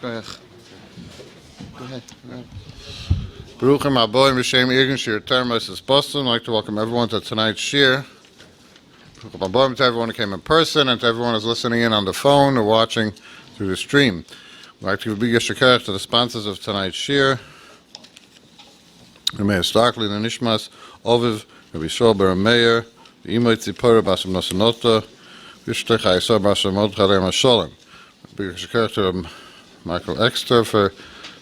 Go ahead. Baruchim Aboim B'Shem Irgun Shir Termos is Boston. I'd like to welcome everyone to tonight's shir. Baruchim Aboim to everyone who came in person and to everyone who's listening in on the phone or watching through the stream. I'd like to be Yeshakar to the sponsors of tonight's shir. Rameir Starkly, the Nishmas, Oviv, Rabbi Zecharya Meir, the Imoy Tzipora Basam Nosanota, Vishtech Hayesor Basam Mordechai Masholem. Big Yeshakar to Michael Exter for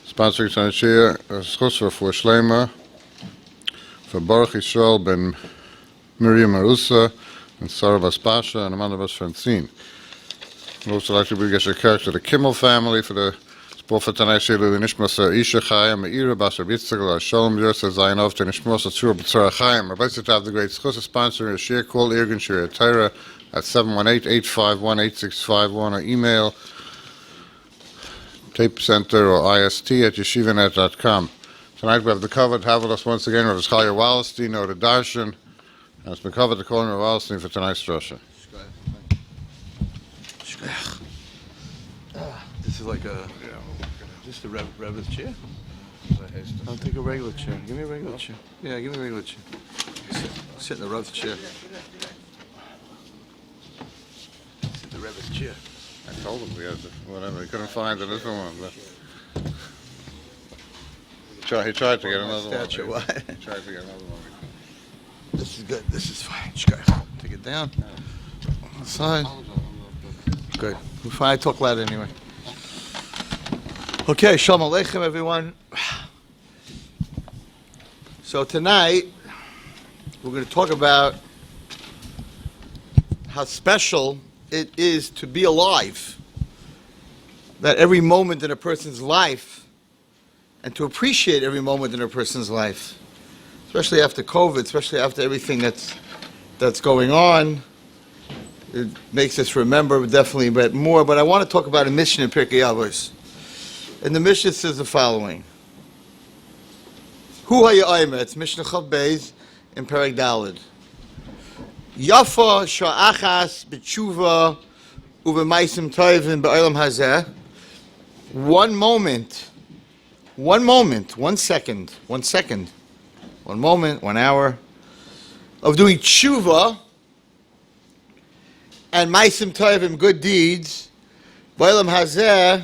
sponsoring tonight's shir. Schusser for Shleimer, for Baruch Yisrael ben Miriam Arusa, and Sarah Baspasha, and Amanda Basfrancine. I'd also like to bring Yeshakar to the Kimmel family for the support for tonight's shir. The Nishmas Isha Chaya Meira Basar Bitzigel Shalom Yosef Zayin Of to Nishmas Tzur B'Tzara Chayim. Rabbi Zecharya have the great schusser sponsoring a shir. Call Irgun Shir Torah at 718-851-8651 or email tape center or ist@yeshivanet.com. Tonight we have the covered have with us once again Rabbi Zecharya Wallerstein or the Darshan, and it's been covered to call Rabbi Wallerstein for tonight's drasha. This is like just a Rebbe's chair? I'll take a regular chair. Give me a regular chair. Yeah, give me a regular chair. Sit in the Rebbe's chair. Sit in the Rebbe's chair. I told him we had whatever. He couldn't find a different one. But he tried to get another one. He tried to get another one. This is good. This is fine. Take it down. On the side. Good. We're fine. I talk loud anyway. Okay, Shalom Aleichem, everyone. So tonight, we're going to talk about how special it is to be alive. That every moment in a person's life, and to appreciate every moment in a person's life, especially after COVID, especially after everything that's going on, it makes us remember definitely but more. But I want to talk about a mission in Pirkei Avos. And the mission says the following. Hu ha'ya'ayma, it's Mishnah Chav Beis in Perek Daled. Yafa sha'achas b'tshuva u'b'maisim tovim b'olam hazeh. One moment, 1 second, 1 second, 1 moment, 1 hour of doing tshuva and maisim tovim, good deeds, b'olam hazeh,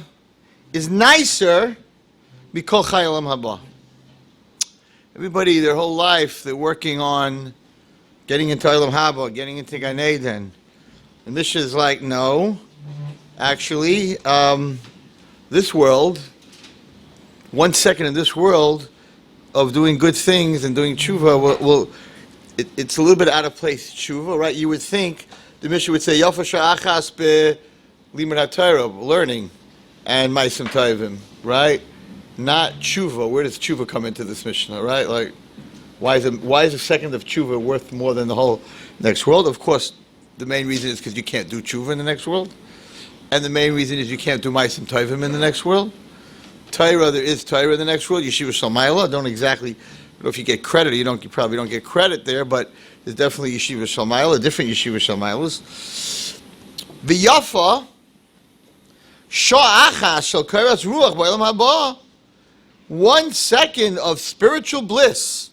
is nicer mikol chai olam haba. Everybody, their whole life, they're working on getting into olam haba, getting into Gan Eden. And Mishnah is like, no, actually, this world, 1 second in this world of doing good things and doing tshuva, it's a little bit out of place, tshuva, right? You would think the Mishnah would say, Yafa sha'achas be'limud ha'Torah, learning, and ma'asim tovim, right? Not tshuva. Where does tshuva come into this Mishnah, right? Like, why is a second of tshuva worth more than the whole next world? Of course, the main reason is because you can't do tshuva in the next world, and the main reason is you can't do ma'asim tovim in the next world. Torah, there is Torah in the next world. Yeshiva Shalmaila, don't know if you get credit. You probably don't get credit there, but there's definitely Yeshiva Shalmaila, different Yeshiva Shalmailas. V'yafa sha'achas shel karas ruach b'olam haba. 1 second of spiritual bliss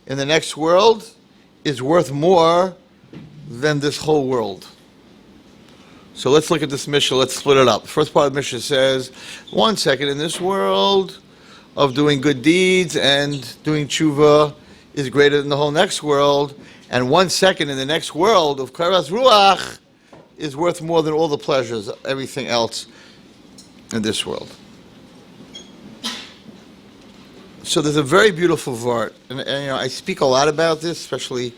in the next world is worth more than this whole world. So let's look at this Mishnah. Let's split it up. The first part of the Mishnah says 1 second in this world of doing good deeds and doing tshuva is greater than the whole next world, and 1 second in the next world of karas ruach is worth more than all the pleasures, everything else in this world. So there's a very beautiful vart, and I speak a lot about this, especially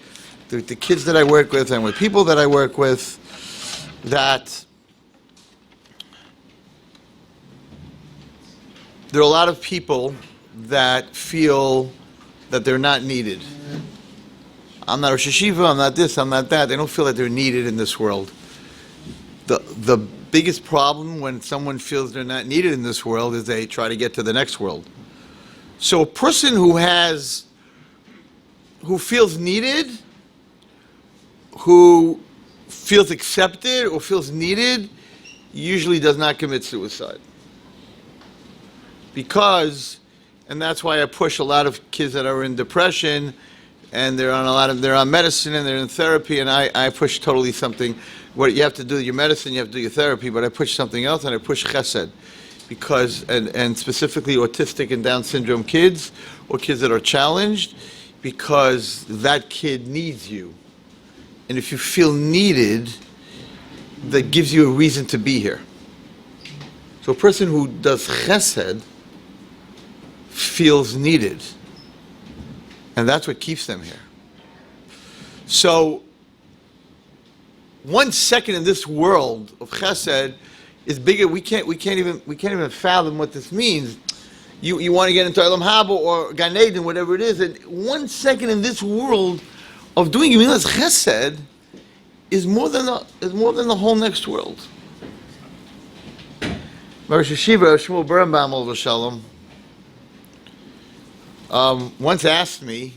with the kids that I work with and with people that I work with, that there are a lot of people that feel that they're not needed. I'm not a Rosh Yeshiva, I'm not this, I'm not that. They don't feel that they're needed in this world. The biggest problem when someone feels they're not needed in this world is they try to get to the next world. So a person who feels needed, who feels accepted or feels needed, usually does not commit suicide. because, and that's why I push a lot of kids that are in depression, and they're on medicine and they're in therapy, and I push totally something. What you have to do your medicine, you have to do your therapy, but I push something else, and I push chesed, because and specifically autistic and Down syndrome kids or kids that are challenged, because that kid needs you, and if you feel needed, that gives you a reason to be here. So a person who does chesed feels needed, and that's what keeps them here. So 1 second in this world of chesed is bigger. We can't even fathom what this means. You want to get into Olam Haba or Gan Eden, whatever it is, and 1 second in this world of doing Gemilas Chesed is more than the whole next world. Rosh Hashiva Shmuel Birnbaum Olav Shalom once asked me.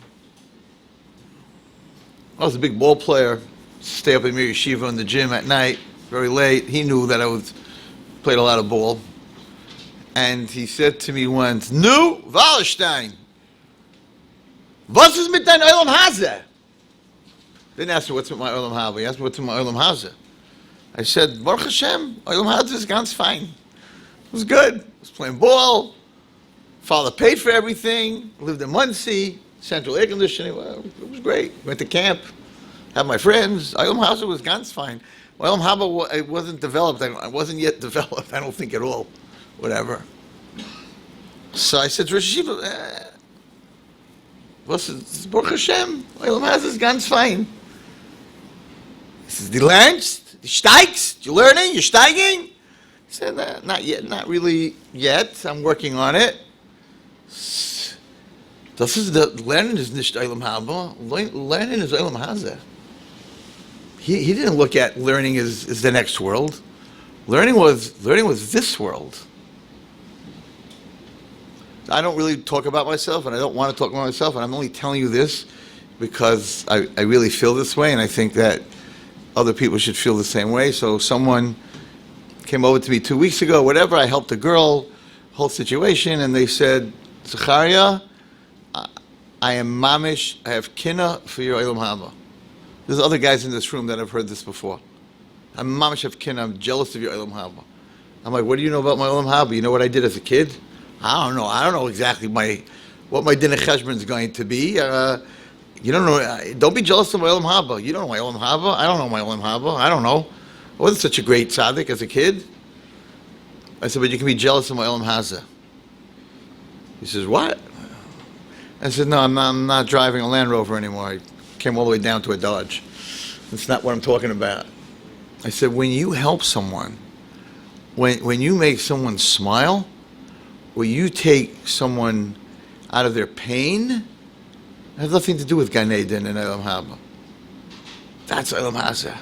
I was a big ball player. Stay up in Mir Yeshiva in the gym at night, very late. He knew that I played a lot of ball. And he said to me once, "Nu, Wallerstein, was ist mit dein Olam Hazeh?" Didn't ask me what's with my Olam Haba. He asked me what's with my Olam Hazeh. I said, Baruch Hashem, Olam Hazeh is ganz fine. It was good. I was playing ball. Father paid for everything. Lived in Muncie, central air conditioning. Well, it was great. Went to camp. Had my friends. Olam Hazeh was ganz fine. Olam Haba, it wasn't developed. I wasn't yet developed. I don't think at all. Whatever. So I said to Rosh Hashiva, was ist Baruch Hashem? Olam Hazeh is ganz fine. He says, "Du lernst? Du steigst? You learning? You're steiging?" He said, "Not yet. Not really yet. I'm working on it." Das ist Lernen ist nicht Olam Haba. Learning is Olam Hazeh. He didn't look at learning as the next world. Learning was this world. I don't really talk about myself, and I don't want to talk about myself, and I'm only telling you this because I really feel this way, and I think that other people should feel the same way. So someone came over to me 2 weeks ago, whatever, I helped a girl, whole situation, and they said, "Zecharya, I am mamish, I have kinna for your Olam Haba." There's other guys in this room that have heard this before. I'm mamish have kinna, I'm jealous of your Olam Haba. I'm like, "What do you know about my Olam Haba? You know what I did as a kid?" I don't know. I don't know exactly what my dinner cheshbon is going to be. You don't know. Don't be jealous of my Olam Haba. You don't know my Olam Haba. I don't know my Olam Haba. I don't know. I wasn't such a great tzaddik as a kid. I said, "But you can be jealous of my Olam Hazeh." He says, "What?" I said, "No, I'm not driving a Land Rover anymore. I came all the way down to a Dodge. That's not what I'm talking about." I said, "When you help someone, when you make someone smile, or you take someone out of their pain, it has nothing to do with Gan Eden and Olam Haba. That's Olam Hazeh.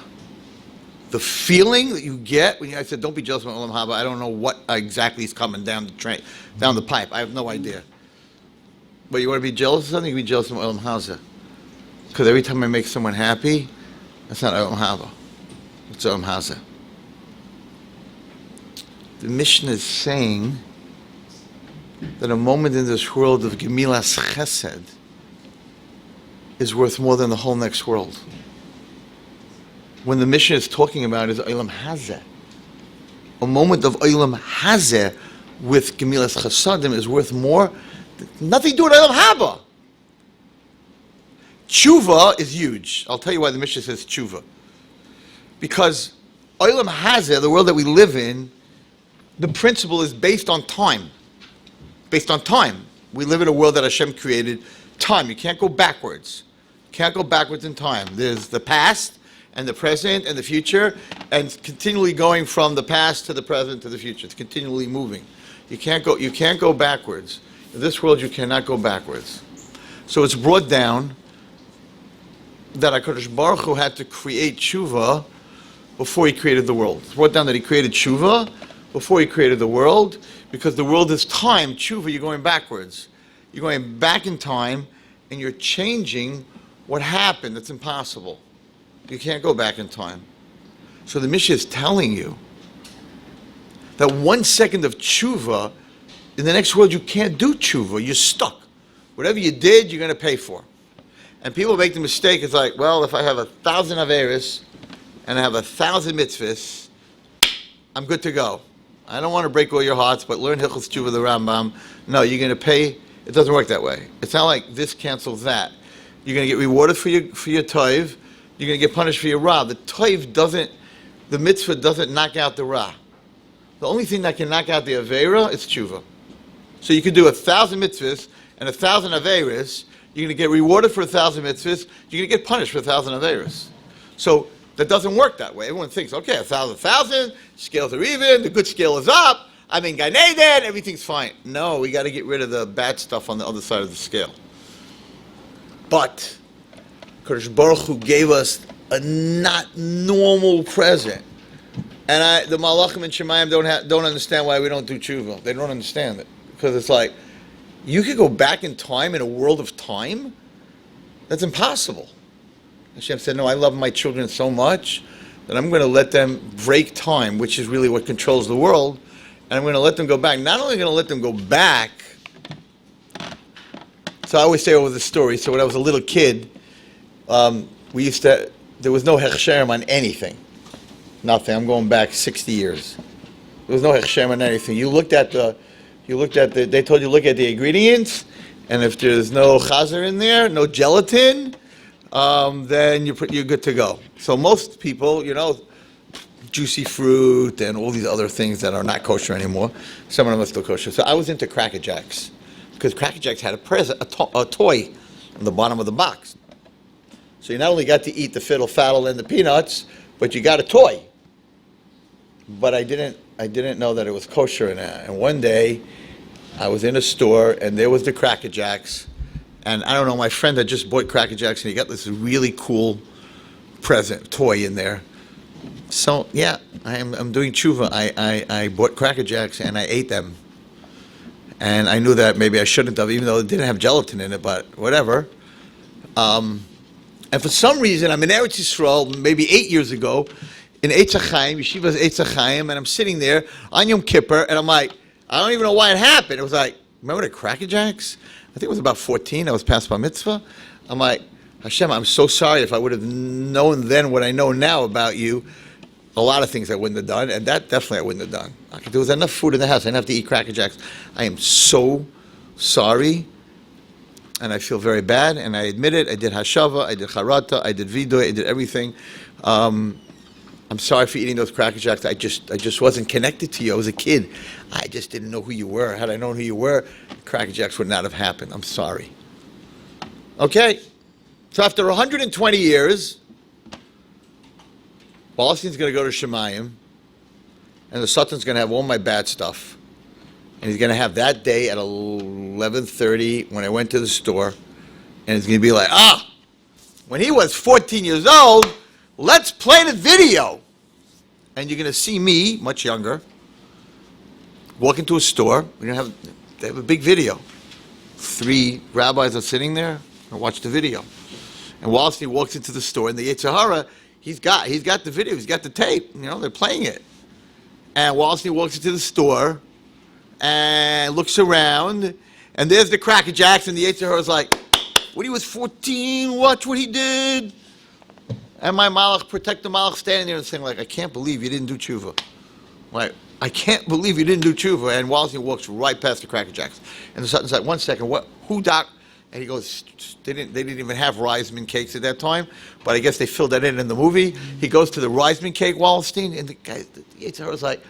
The feeling that you get when I said, don't be jealous of Olam Haba, I don't know what exactly is coming down the pipe. I have no idea. But you want to be jealous of something, you can be jealous of Olam Hazeh. Because every time I make someone happy, that's not Olam Haba. It's Olam Hazeh. The Mishnah is saying that a moment in this world of Gemilas Chesed is worth more than the whole next world. When the Mishnah is talking about is Olam Hazeh. A moment of Olam Hazeh with Gemilas Chesedim is worth more. Nothing to do with Olam Haba. Tshuva is huge. I'll tell you why the Mishnah says tshuva. Because Olam Hazeh, the world that we live in, the principle is based on time. Based on time. We live in a world that Hashem created. Time. You can't go backwards. You can't go backwards in time. There's the past and the present and the future, and continually going from the past to the present to the future. It's continually moving. You can't go backwards. In this world, you cannot go backwards. So it's brought down that HaKadosh Baruch Hu had to create tshuva before he created the world. It's brought down that he created tshuva before he created the world, because the world is time. Tshuva, you're going backwards. You're going back in time, and you're changing what happened. That's impossible. You can't go back in time. So the Mishnah is telling you that 1 second of tshuva in the next world, you can't do tshuva. You're stuck. Whatever you did, you're going to pay for. And people make the mistake, it's like, well, if I have 1,000 averis and I have 1,000 mitzvahs, I'm good to go. I don't want to break all your hearts, but learn Hilchos Tshuva, the Rambam. No, you're going to pay. It doesn't work that way. It's not like this cancels that. You're going to get rewarded for your toiv. You're going to get punished for your ra. The toiv doesn't, the mitzvah doesn't knock out the ra. The only thing that can knock out the avera is tshuva. So you could do 1,000 mitzvahs and 1,000 averas. You're going to get rewarded for 1,000 mitzvahs. You're going to get punished for 1,000 averas. So that doesn't work that way. Everyone thinks, okay, 1,000, scales are even, the good scale is up, I'm in Gan Eden, everything's fine. No, we got to get rid of the bad stuff on the other side of the scale. But Kadosh Baruch Hu gave us a not normal present. And the Malachim and Shemayim don't understand why we don't do tshuva. They don't understand it. Because it's like, you could go back in time, in a world of time? That's impossible. Hashem said, no, I love my children so much that I'm going to let them break time, which is really what controls the world, and I'm going to let them go back. Not only going to let them go back, so I always say over the story, so when I was a little kid, there was no hechsherim on anything. Nothing. I'm going back 60 years. There was no hechsherim on anything. They told you look at the ingredients, and if there's no chazer in there, no gelatin, then you're good to go. So most people, juicy fruit and all these other things that are not kosher anymore, some of them are still kosher. So I was into Cracker Jacks, because Cracker Jacks had a toy on the bottom of the box. So you not only got to eat the fiddle faddle and the peanuts, but you got a toy. But I didn't know that it was kosher in it. And one day, I was in a store, and there was the Cracker Jacks. And I don't know, my friend had just bought Cracker Jacks, and he got this really cool toy in there. So, yeah, I'm doing tshuva. I bought Cracker Jacks, and I ate them. And I knew that maybe I shouldn't have, even though it didn't have gelatin in it, but whatever. And for some reason, I'm in Eretz Yisrael, maybe 8 years ago, in Eitz HaChaim, Yeshiva's Eitz HaChaim, and I'm sitting there on Yom Kippur, and I'm like, I don't even know why it happened. It was like, remember the Cracker Jacks? I think it was about 14. I was past bar mitzvah. I'm like, Hashem, I'm so sorry. If I would have known then what I know now about you, a lot of things I wouldn't have done, and that definitely I wouldn't have done. There was enough food in the house. I didn't have to eat Cracker Jacks. I am so sorry, and I feel very bad, and I admit it. I did hashava, I did charata, I did vidoy, I did everything. I'm sorry for eating those Cracker Jacks. I just wasn't connected to you. I was a kid. I just didn't know who you were. Had I known who you were, Cracker Jacks would not have happened. I'm sorry. Okay. So after 120 years, Wallerstein's going to go to Shemayim, and the Sultan's going to have all my bad stuff. And he's going to have that day at 11:30 when I went to the store, and he's going to be like, when he was 14 years old, let's play the video. And you're going to see me, much younger, walk into a store. They have a big video. 3 rabbis are sitting there and watch the video. And Wallerstein walks into the store, and the Zecharya, he's got the video, he's got the tape. They're playing it. And Wallerstein walks into the store and looks around, and there's the Cracker Jacks, and the Zecharya's like, when he was 14, watch what he did. And my malach, protector malach, standing there and saying, like, I can't believe you didn't do tshuva. Like, I can't believe you didn't do tshuva. And Wallerstein walks right past the Cracker Jacks. And the Sultan's like, 1 second, who doc? And he goes, they didn't even have Reisman cakes at that time, but I guess they filled that in the movie. He goes to the Reisman cake, Wallerstein, and the guy, the Yitzhak was like,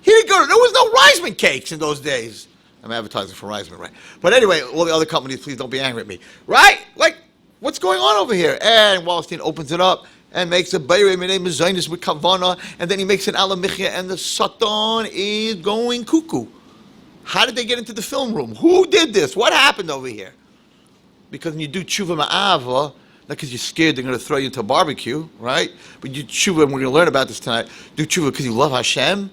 he didn't go, there was no Reisman cakes in those days. I'm advertising for Reisman, right? But anyway, all the other companies, please don't be angry at me. Right? Like, what's going on over here? And Wallerstein opens it up and makes a Beirei Minei Mezainis with Kavana, and then he makes an Alamichya, and the Satan is going cuckoo. How did they get into the film room? Who did this? What happened over here? Because when you do tshuva ma'ava, not because you're scared they're going to throw you into a barbecue, right? But you tshuva, and we're going to learn about this tonight, do tshuva because you love Hashem,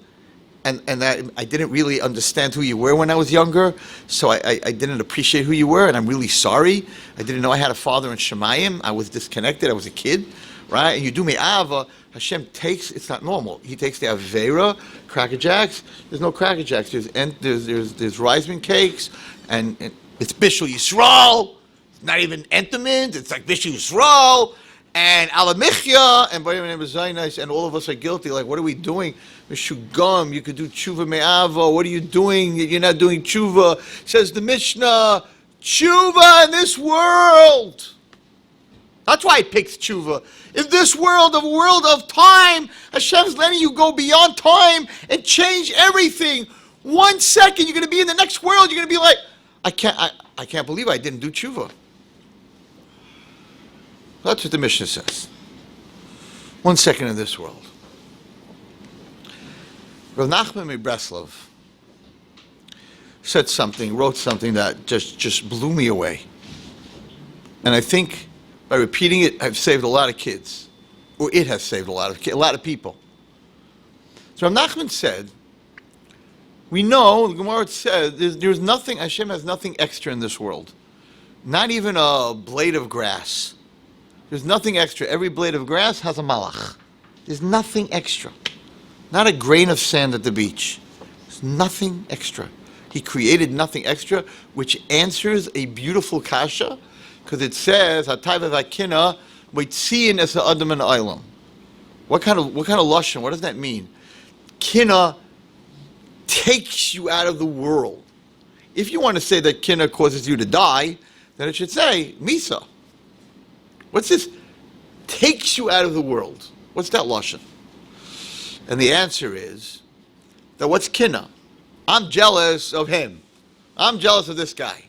and that I didn't really understand who you were when I was younger, so I didn't appreciate who you were, and I'm really sorry. I didn't know I had a father in Shemayim. I was disconnected. I was a kid. right? And you do me'ava, Hashem takes, it's not normal. He takes the Avera, Cracker Jacks. There's no Cracker Jacks. There's Reisman cakes, and it's Bishul Yisrael. It's not even Entenmann's. It's like Bishul Yisrael. And Alamichya, and Barim and Zaynis, and all of us are guilty. Like, what are we doing? Meshugam, you could do tshuva me'ava. What are you doing? You're not doing tshuva. Says the Mishnah, tshuva in this world. That's why it picks tshuva. In this world, a world of time, Hashem's letting you go beyond time and change everything. 1 second, you're going to be in the next world. You're going to be like, I can't believe I didn't do tshuva. That's what the Mishnah says. 1 second in this world. Rav Nachman Breslov said something, wrote something that just blew me away. And I think by repeating it, I've saved a lot of kids. Or it has saved a lot of people. So Rav Nachman said, we know, the Gemara says, there's nothing, Hashem has nothing extra in this world. Not even a blade of grass. There's nothing extra. Every blade of grass has a malach. There's nothing extra. Not a grain of sand at the beach. There's nothing extra. He created nothing extra, which answers a beautiful kasha, because it says, "Hatayva v'akina moitziin es ha'adam and ha'olam." What kind of lashon? What does that mean? Kina takes you out of the world. If you want to say that kina causes you to die, then it should say misa. What's this? Takes you out of the world. What's that lashon? And the answer is that what's kina? I'm jealous of him. I'm jealous of this guy.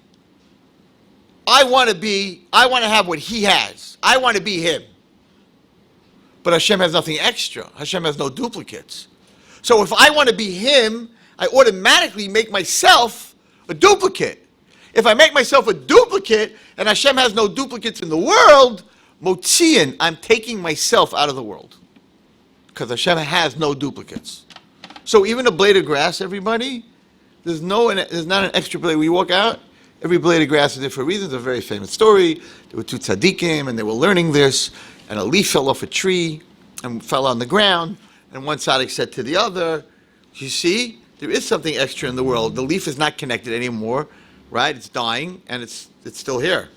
I want to have what he has. I want to be him. But Hashem has nothing extra. Hashem has no duplicates. So if I want to be him, I automatically make myself a duplicate. If I make myself a duplicate and Hashem has no duplicates in the world, Motziin, I'm taking myself out of the world. Because Hashem has no duplicates. So even a blade of grass, everybody, there's not an extra blade. We walk out, every blade of grass is there for a reason. It's a very famous story. There were two tzaddikim, and they were learning this, and a leaf fell off a tree and fell on the ground, and one tzaddik said to the other, you see, there is something extra in the world. The leaf is not connected anymore, right? It's dying, and it's still here.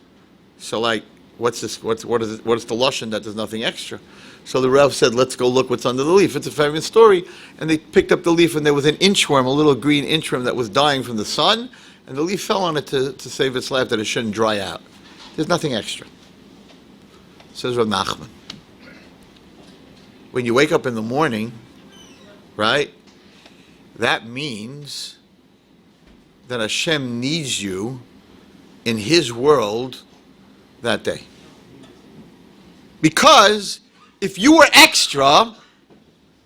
So like, what's this? What is the lashon that there's nothing extra? So the Rav said, let's go look what's under the leaf. It's a famous story. And they picked up the leaf, and there was an inchworm, a little green inchworm that was dying from the sun, and the leaf fell on it to save its life, that it shouldn't dry out. There's nothing extra. Says Rav Nachman. When you wake up in the morning, right, that means that Hashem needs you in His world that day. Because if you were extra,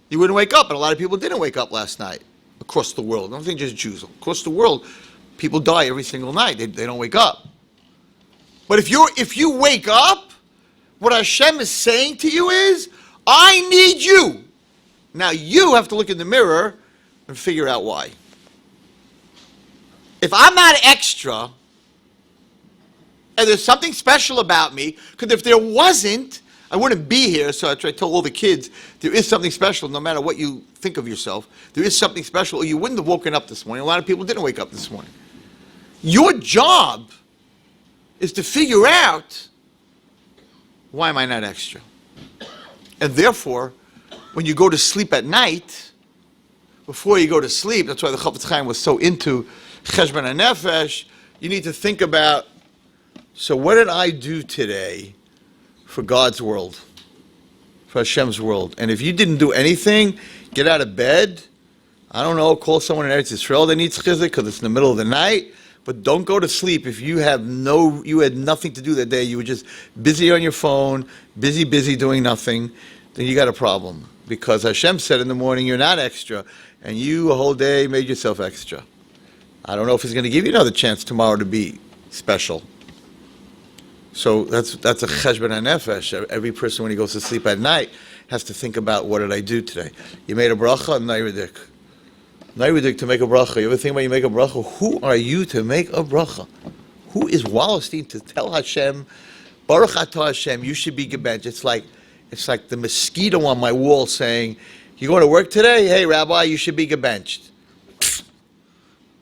you wouldn't wake up. And a lot of people didn't wake up last night across the world. I don't think just Jews. Across the world, people die every single night. They don't wake up. But if you wake up, what Hashem is saying to you is, I need you. Now you have to look in the mirror and figure out why. If I'm not extra, and there's something special about me, because if there wasn't, I wouldn't be here. So I try to tell all the kids, there is something special, no matter what you think of yourself. There is something special, or you wouldn't have woken up this morning. A lot of people didn't wake up this morning. Your job is to figure out, why am I not extra? And therefore, when you go to sleep at night, before you go to sleep, that's why the Chafetz Chaim was so into Cheshbon HaNefesh, you need to think about, so what did I do today for God's world, for Hashem's world? And if you didn't do anything, get out of bed, I don't know, call someone in Eretz Yisrael that needs chizuk because it's in the middle of the night, but don't go to sleep if you had nothing to do that day, you were just busy on your phone, busy doing nothing, then you got a problem. Because Hashem said in the morning, you're not extra, and you a whole day made yourself extra. I don't know if He's going to give you another chance tomorrow to be special. So that's a cheshbon hanefesh. Every person, when he goes to sleep at night, has to think about, what did I do today? You made a bracha, nayridik. Nayridik to make a bracha. You ever think about you make a bracha? Who are you to make a bracha? Who is Wallerstein to tell Hashem, Baruch Atah Hashem, you should be gebenched? It's like It's like the mosquito on my wall saying, you going to work today? Hey, Rabbi, you should be gebenched.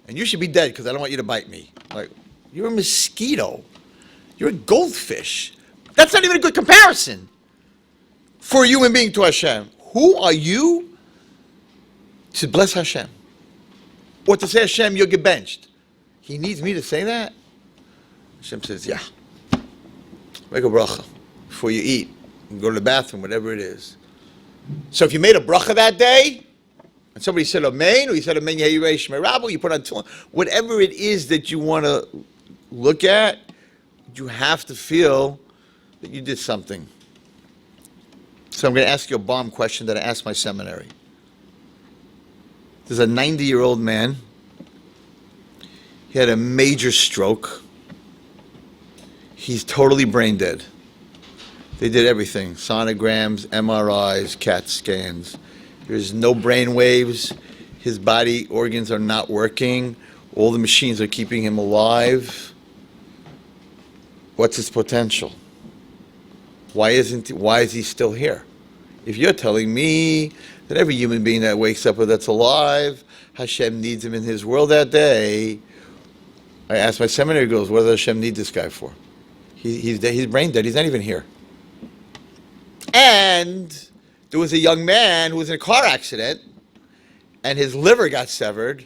And you should be dead because I don't want you to bite me. Like, you're a mosquito. You're a goldfish. That's not even a good comparison for a human being to Hashem. Who are you to bless Hashem? Or to say, Hashem, you're gebenched. He needs me to say that? Hashem says, yeah. Make a bracha before you eat. And go to the bathroom, whatever it is. So if you made a bracha that day, and somebody said Amen, or you said Amen Yehirei Shmei Rabbo, you put on tefillin, whatever it is that you want to look at, you have to feel that you did something. So I'm going to ask you a bomb question that I asked my seminary. There's a 90-year-old man. He had a major stroke. He's totally brain dead. They did everything. Sonograms, MRIs, CAT scans. There's no brain waves. His body organs are not working. All the machines are keeping him alive. What's his potential? Why is he still here? If you're telling me that every human being that wakes up or that's alive, Hashem needs him in his world that day, I asked my seminary girls, what does Hashem need this guy for? He's brain dead. He's not even here. And there was a young man who was in a car accident, and his liver got severed,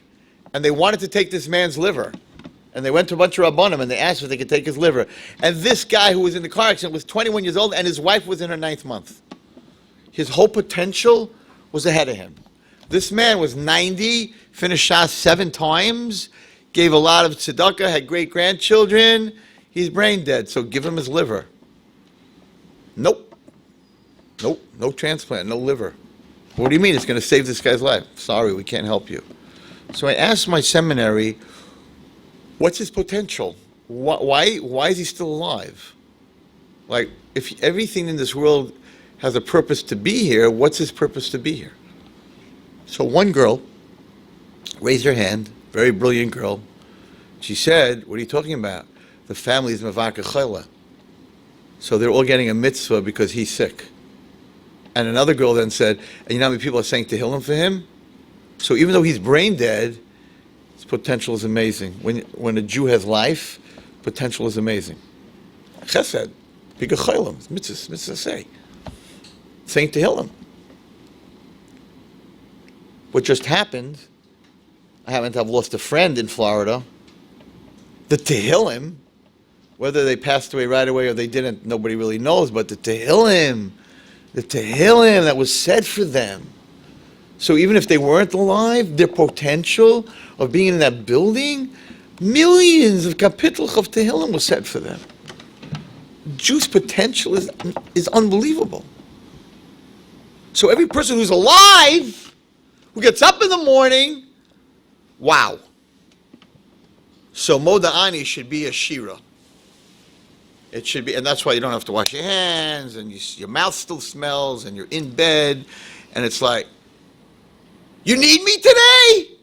and they wanted to take this man's liver. And they went to a bunch of Rabbanim, and they asked if they could take his liver. And this guy who was in the car accident was 21 years old, and his wife was in her 9th month. His whole potential was ahead of him. This man was 90, finished Shas 7 times, gave a lot of tzedakah, had great-grandchildren. He's brain dead, so give him his liver. Nope, no transplant, no liver. What do you mean it's going to save this guy's life? Sorry, we can't help you. So I asked my seminary, what's his potential? Why is he still alive? Like, if everything in this world has a purpose to be here, what's his purpose to be here? So one girl raised her hand, very brilliant girl. She said, what are you talking about? The family is Mavaka Chayla. So they're all getting a mitzvah because he's sick. And another girl then said, and you know how many people are saying Tehillim for him? So even though he's brain dead, his potential is amazing. When a Jew has life, potential is amazing. Chesed, Pika Chaylim, mitzvah say. Saying Tehillim. What just happened, I happen to have lost a friend in Florida. The Tehillim, whether they passed away right away or they didn't, nobody really knows, but the Tehillim that was said for them. So even if they weren't alive, their potential of being in that building, millions of kapitals of Tehillim was said for them. Jews' potential is unbelievable. So every person who's alive, who gets up in the morning, wow. So Moda'ani should be a shira. It should be, and that's why you don't have to wash your hands, and your mouth still smells, and you're in bed, and it's like, you need me today?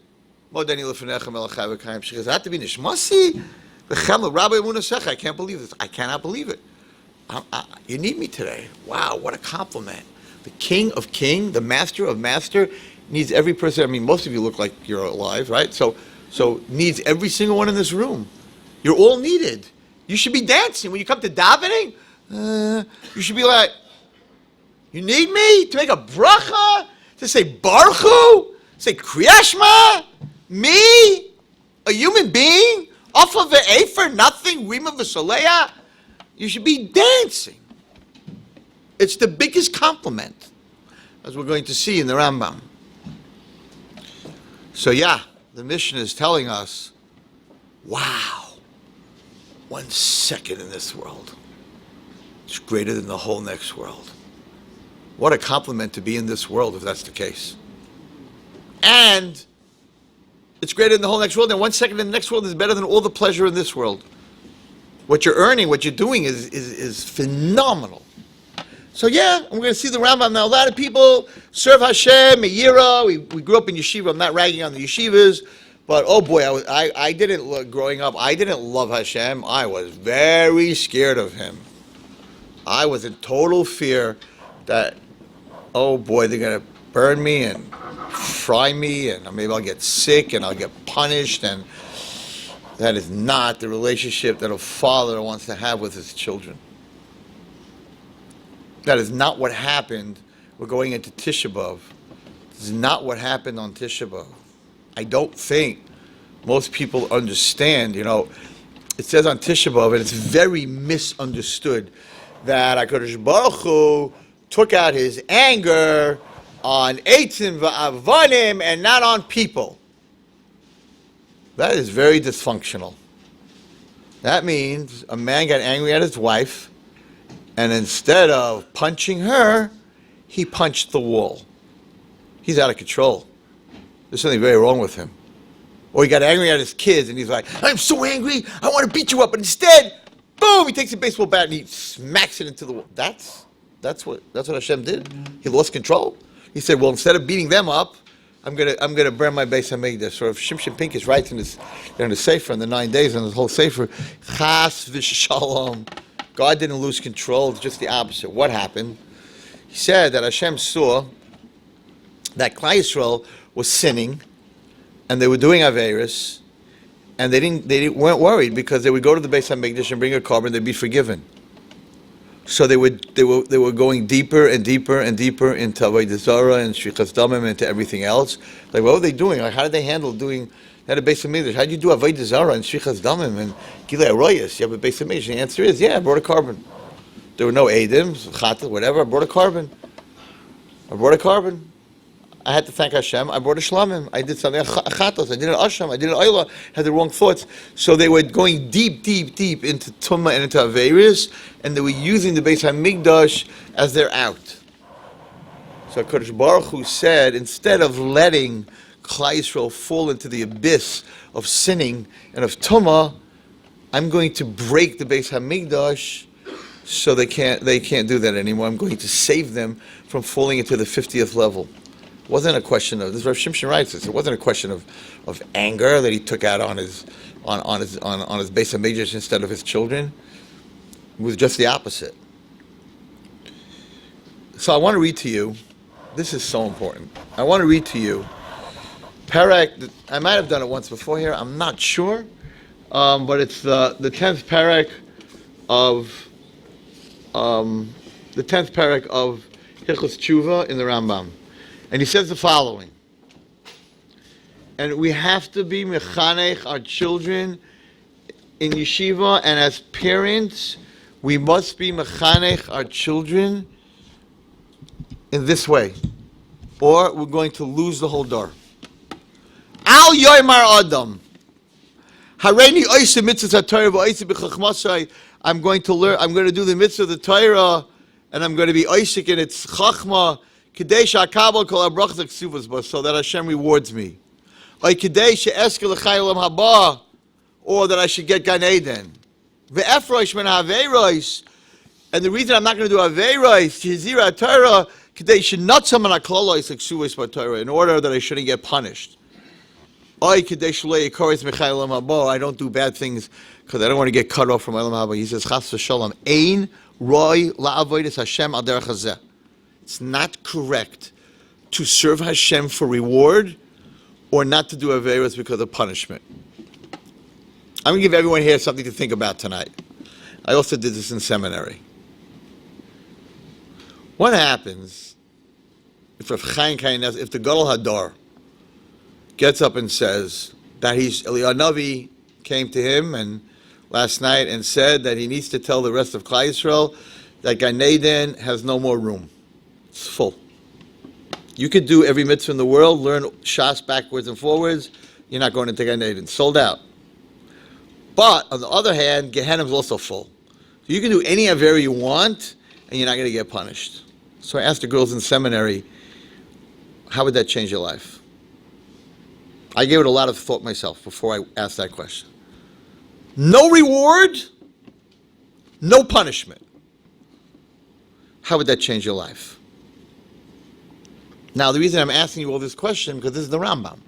Moda'ani lefanechem elachai v'kayim shechaz to be nishmasi. V'chem Rabbi Emunasecha. I can't believe this. I cannot believe it. You need me today. Wow, what a compliment. The King of King, the Master of Master, needs every person. I mean, most of you look like you're alive, right? So needs every single one in this room. You're all needed. You should be dancing. When you come to davening, you should be like, you need me to make a bracha? To say Baruch Hu? Say Kriyat Shema? Me? A human being? Off of the Efer, nothing? Rima v'Soleya? You should be dancing. It's the biggest compliment, as we're going to see in the Rambam. So yeah, the Mishnah is telling us, wow, 1 second in this world is greater than the whole next world. What a compliment to be in this world if that's the case. And it's greater than the whole next world, and 1 second in the next world is better than all the pleasure in this world. What you're earning, what you're doing is phenomenal. So yeah, we're going to see the Rambam now. A lot of people serve Hashem, Meira. We grew up in yeshiva. I'm not ragging on the yeshivas, but oh boy, I didn't, growing up, I didn't love Hashem. I was very scared of him. I was in total fear that, oh boy, they're going to burn me and fry me, and maybe I'll get sick and I'll get punished, and that is not the relationship that a father wants to have with his children. That is not what happened. We're going into Tisha B'Av. This is not what happened on Tisha B'Av. I don't think most people understand, it says on Tisha B'Av, and it's very misunderstood, that HaKadosh Baruch Hu took out his anger on Eitzim v'Avanim and not on people. That is very dysfunctional. That means a man got angry at his wife, and instead of punching her, he punched the wall. He's out of control. There's something very wrong with him. Or he got angry at his kids, and he's like, I'm so angry, I want to beat you up. But instead, boom, he takes a baseball bat and he smacks it into the wall. That's what Hashem did. He lost control. He said, well, instead of beating them up, I'm gonna burn my Beis Hamikdash. Or if Shimshon Pincus writes in the Sefer, in the 9 days, in the whole Sefer, Chas v'shalom. God didn't lose control, it's just the opposite. What happened? He said that Hashem saw that Klal Yisrael was sinning, and they were doing Averis, and they weren't worried because they would go to the Beis Hamikdash and bring a korban, they'd be forgiven. So they were going deeper and deeper and deeper into Avodah Zarah and Shfichas Damim and into everything else. Like, what were they doing? Like, how did they handle doing that at Beis Hamikdash? How do you do Avodah Zarah and Shfichas Damim and Gilei Arayos? You have a Beis Hamikdash. The answer is, yeah, I brought a korban. There were no Eidim, Chatat, whatever. I brought a korban. I had to thank Hashem. I brought a shlamim. I did something. Chatos. I did an asham. I did an ayla. Had the wrong thoughts. So they were going deep, deep, deep into tumah and into averis, and they were using the Beis Hamikdash as their out. So HaKadosh Baruch Hu said, instead of letting Klal Yisrael fall into the abyss of sinning and of tumah, I'm going to break the Beis Hamikdash so they can't do that anymore. I'm going to save them from falling into the 50th level. It wasn't a question of, this is Rav Shimshon writes this, it wasn't a question of anger that he took out on his Beis Hamikdash instead of his children. It was just the opposite. So I want to read to you, this is so important. I want to read to you Perek, I might have done it once before here, I'm not sure, but it's the 10th Perek of Hilchos Tshuva in the Rambam. And he says the following, and we have to be mechanech our children in yeshiva, and as parents, we must be mechanech our children in this way, or we're going to lose the whole door. Al yoymar adam, hareini oiseh mitzvah haTorah v'oiseh b'chachmasai. I'm going to do the mitzvah of the Torah, and I'm going to be oisik in its chachma, so that Hashem rewards me. Or that I should get Gan Eden. And the reason I'm not going to do Averos, in order that I shouldn't get punished. I don't do bad things because I don't want to get cut off from Olam Haba. He says, Chas v'shalom, ein roi la'avodas Hashem al derech hazeh. It's not correct to serve Hashem for reward or not to do Averos because of punishment. I'm going to give everyone here something to think about tonight. I also did this in seminary. What happens if the Gadol Hadar gets up and says that Eliyahu Navi came to him and last night and said that he needs to tell the rest of Klal Yisrael that Gan Eden has no more room. It's full. You could do every mitzvah in the world, learn Shas backwards and forwards, you're not going into Gan Eden. Sold out. But, on the other hand, Gehenna is also full. So you can do any Avera you want, and you're not going to get punished. So I asked the girls in seminary, how would that change your life? I gave it a lot of thought myself before I asked that question. No reward, no punishment. How would that change your life? Now, the reason I'm asking you all this question, because this is the Rambam.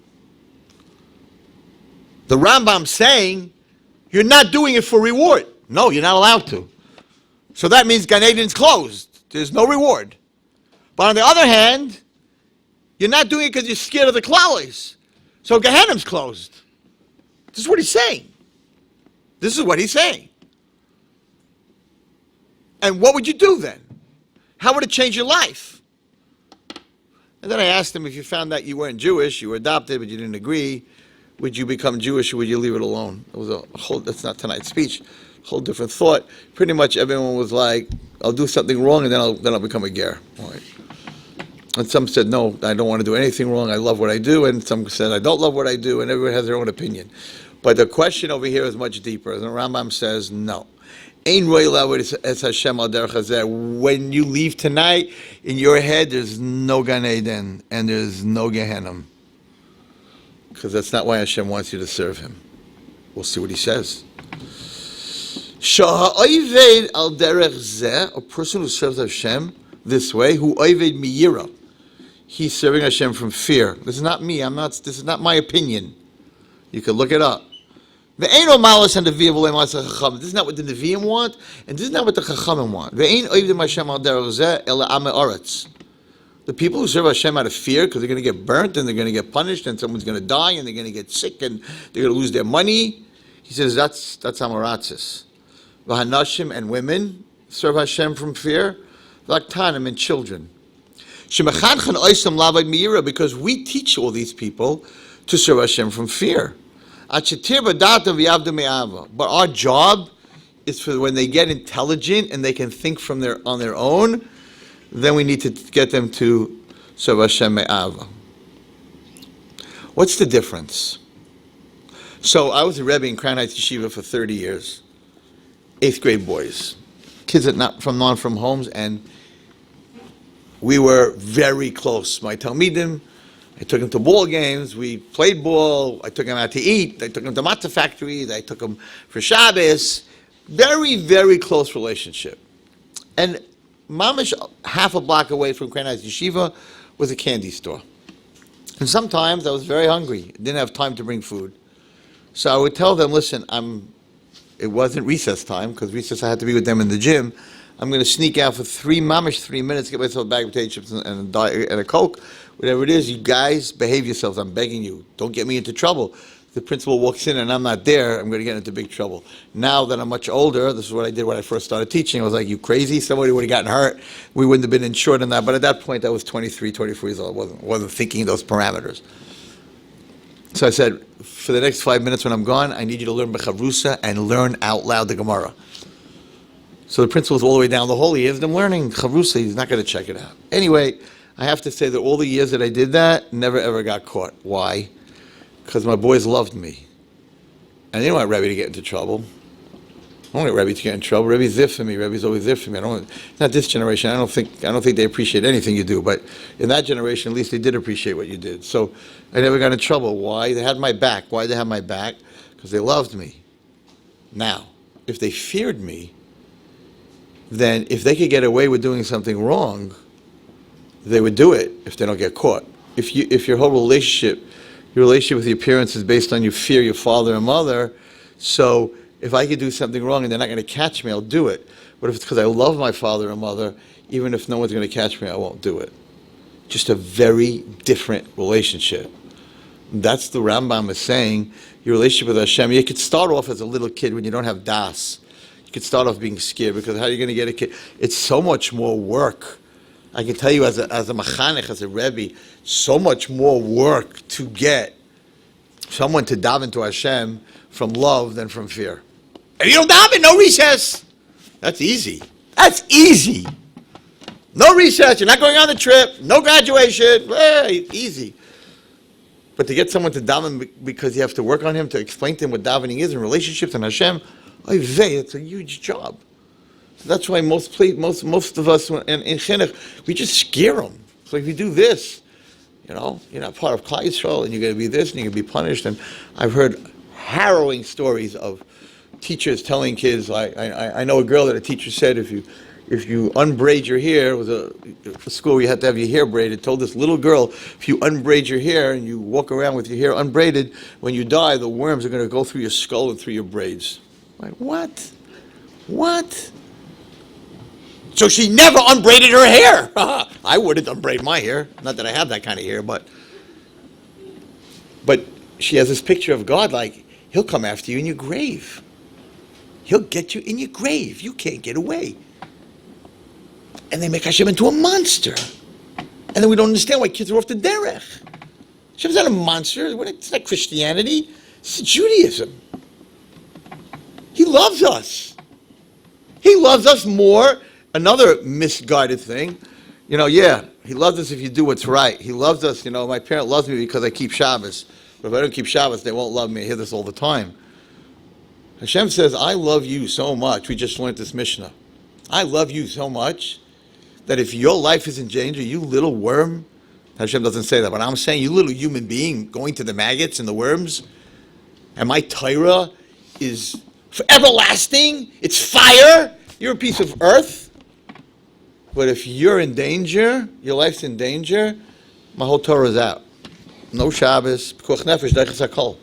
The Rambam's saying, you're not doing it for reward. No, you're not allowed to. So that means Gan Eden's closed. There's no reward. But on the other hand, you're not doing it because you're scared of the klalis. So Gehenna's closed. This is what he's saying. This is what he's saying. And what would you do then? How would it change your life? And then I asked him, if you found out you weren't Jewish, you were adopted, but you didn't agree, would you become Jewish or would you leave it alone? It was a whole, that's not tonight's speech, a whole different thought. Pretty much everyone was like, I'll do something wrong and then I'll become a ger. All right. And some said, no, I don't want to do anything wrong, I love what I do. And some said, I don't love what I do, and everyone has their own opinion. But the question over here is much deeper. And the Rambam says, no. When you leave tonight, in your head, there's no Gan Eden and there's no Gehenna. Because that's not why Hashem wants you to serve Him. We'll see what He says. A person who serves Hashem this way, who oived miyira, he's serving Hashem from fear. This is not me. This is not my opinion. You can look it up. This is not what the Nevi'im want, and this is not what the Chachamim want. The people who serve Hashem out of fear, because they're going to get burnt, and they're going to get punished, and someone's going to die, and they're going to get sick, and they're going to lose their money. He says that's Amaratzis. V'hanashim and women serve Hashem from fear. V'aktanim and children. Because we teach all these people to serve Hashem from fear. But our job is for when they get intelligent and they can think on their own, then we need to get them to serve Hashem me'ava. What's the difference? So I was a Rebbe in Crown Heights Yeshiva for 30 years. 8th grade boys. Kids that not from homes, and we were very close. My Talmidim, I took them to ball games, we played ball, I took them out to eat, I took them to matzah factories, I took them for Shabbos. Very, very close relationship. And mamish half a block away from Crown Heights Yeshiva was a candy store. And sometimes I was very hungry, didn't have time to bring food. So I would tell them, listen, it wasn't recess time, because recess I had to be with them in the gym. I'm going to sneak out for 3 minutes, get myself a bag of potato chips and a Coke, whatever it is. You guys, behave yourselves. I'm begging you. Don't get me into trouble. If the principal walks in and I'm not there, I'm going to get into big trouble. Now that I'm much older, this is what I did when I first started teaching. I was like, you crazy? Somebody would have gotten hurt. We wouldn't have been insured on that. But at that point, I was 23, 24 years old. I wasn't thinking those parameters. So I said, for the next 5 minutes when I'm gone, I need you to learn Bechavrusa and learn out loud the Gemara. So the principal's all the way down the hall. He has them learning Chavrusa. He's not going to check it out. Anyway, I have to say that all the years that I did that, never ever got caught. Why? Because my boys loved me. And they didn't want Rebbe to get into trouble. I don't want Rebbe to get in trouble. Rebbe's there for me. Rebbe's always there for me. It's not this generation. I don't think they appreciate anything you do. But in that generation, at least they did appreciate what you did. So I never got in trouble. Why? They had my back. Why did they have my back? Because they loved me. Now, if they feared me, then if they could get away with doing something wrong, they would do it if they don't get caught. If your whole relationship with your parents is based on you fear your father and mother, so if I could do something wrong and they're not going to catch me, I'll do it. But if it's because I love my father and mother, even if no one's going to catch me, I won't do it. Just a very different relationship. That's the Rambam is saying. Your relationship with Hashem, you could start off as a little kid when you don't have das. You could start off being scared, because how are you going to get a kid? It's so much more work. I can tell you as a machanech, as a Rebbe, so much more work to get someone to daven to Hashem from love than from fear. And you don't daven, no recess. That's easy. That's easy. No recess, you're not going on the trip, no graduation, easy. But to get someone to daven because you have to work on him, to explain to him what davening is and relationships and Hashem, it's a huge job. So that's why most of us in Chinuch, we just scare them. So if you do this, you're not part of Klal Yisrael, and you're going to be this, and you're going to be punished. And I've heard harrowing stories of teachers telling kids. I know a girl that a teacher said, if you unbraid your hair, it was a school where you had to have your hair braided, told this little girl, if you unbraid your hair and you walk around with your hair unbraided, when you die, the worms are going to go through your skull and through your braids. Like, what? So she never unbraided her hair. I wouldn't unbraid my hair. Not that I have that kind of hair, but she has this picture of God like, he'll come after you in your grave. He'll get you in your grave. You can't get away. And they make Hashem into a monster. And then we don't understand why kids are off the derech. Hashem's not a monster. It's not Christianity. It's Judaism. He loves us. He loves us more. Another misguided thing. He loves us if you do what's right. He loves us, my parent loves me because I keep Shabbos. But if I don't keep Shabbos, they won't love me. I hear this all the time. Hashem says, I love you so much. We just learned this Mishnah. I love you so much that if your life is in danger, you little worm, Hashem doesn't say that, but I'm saying you little human being going to the maggots and the worms, and my Torah is for everlasting, it's fire, you're a piece of earth. But if you're in danger, your life's in danger, my whole Torah is out. No Shabbos, pikuach nefesh, deiches hakol.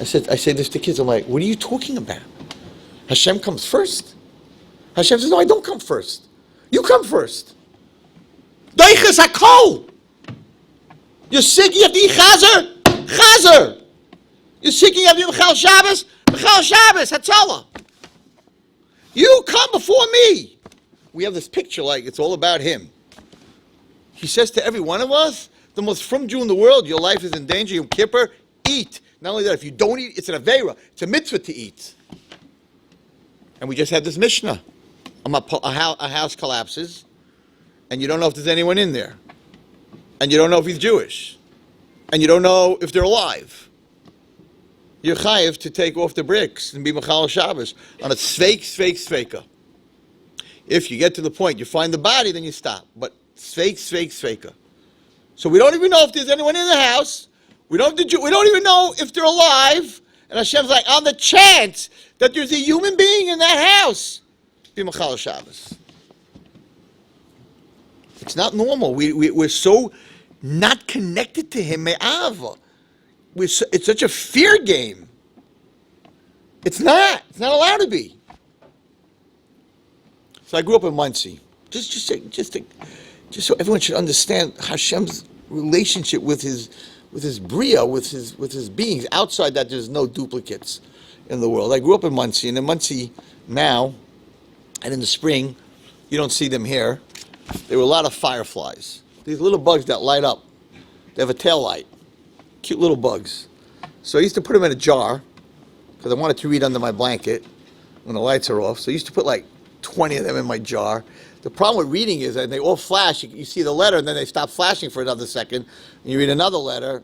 I say this to kids, I'm like, what are you talking about? Hashem comes first? Hashem says, no, I don't come first. You come first. Deiches hakol. You're sick, you have to eat chazer? Chazer. You're sick, you have to eat Mechal Shabbos? Mechal Shabbos, Hatzalah. You come before me. We have this picture like it's all about him. He says to every one of us, the most frum Jew in the world, your life is in danger, Yom Kippur, eat. Not only that, if you don't eat, it's an Aveira. It's a mitzvah to eat. And we just had this Mishnah. A house collapses, and you don't know if there's anyone in there. And you don't know if he's Jewish. And you don't know if they're alive. You're chayiv to take off the bricks and be Mechal Shabbos on a sveika. If you get to the point, you find the body, then you stop. But sveika. So we don't even know if there's anyone in the house. We don't even know if they're alive. And Hashem's like, on the chance that there's a human being in that house, be Mechal Shabbos. It's not normal. We're so not connected to him, me'ava. It's such a fear game. It's not allowed to be. So I grew up in Muncie. Just so everyone should understand Hashem's relationship with his bria, with his beings. Outside that, there's no duplicates in the world. I grew up in Muncie, and in Muncie now, and in the spring, you don't see them here. There were a lot of fireflies. These little bugs that light up. They have a tail light. Cute little bugs. So I used to put them in a jar because I wanted to read under my blanket when the lights are off. So I used to put like 20 of them in my jar. The problem with reading is that they all flash. You see the letter, and then they stop flashing for another second. And you read another letter.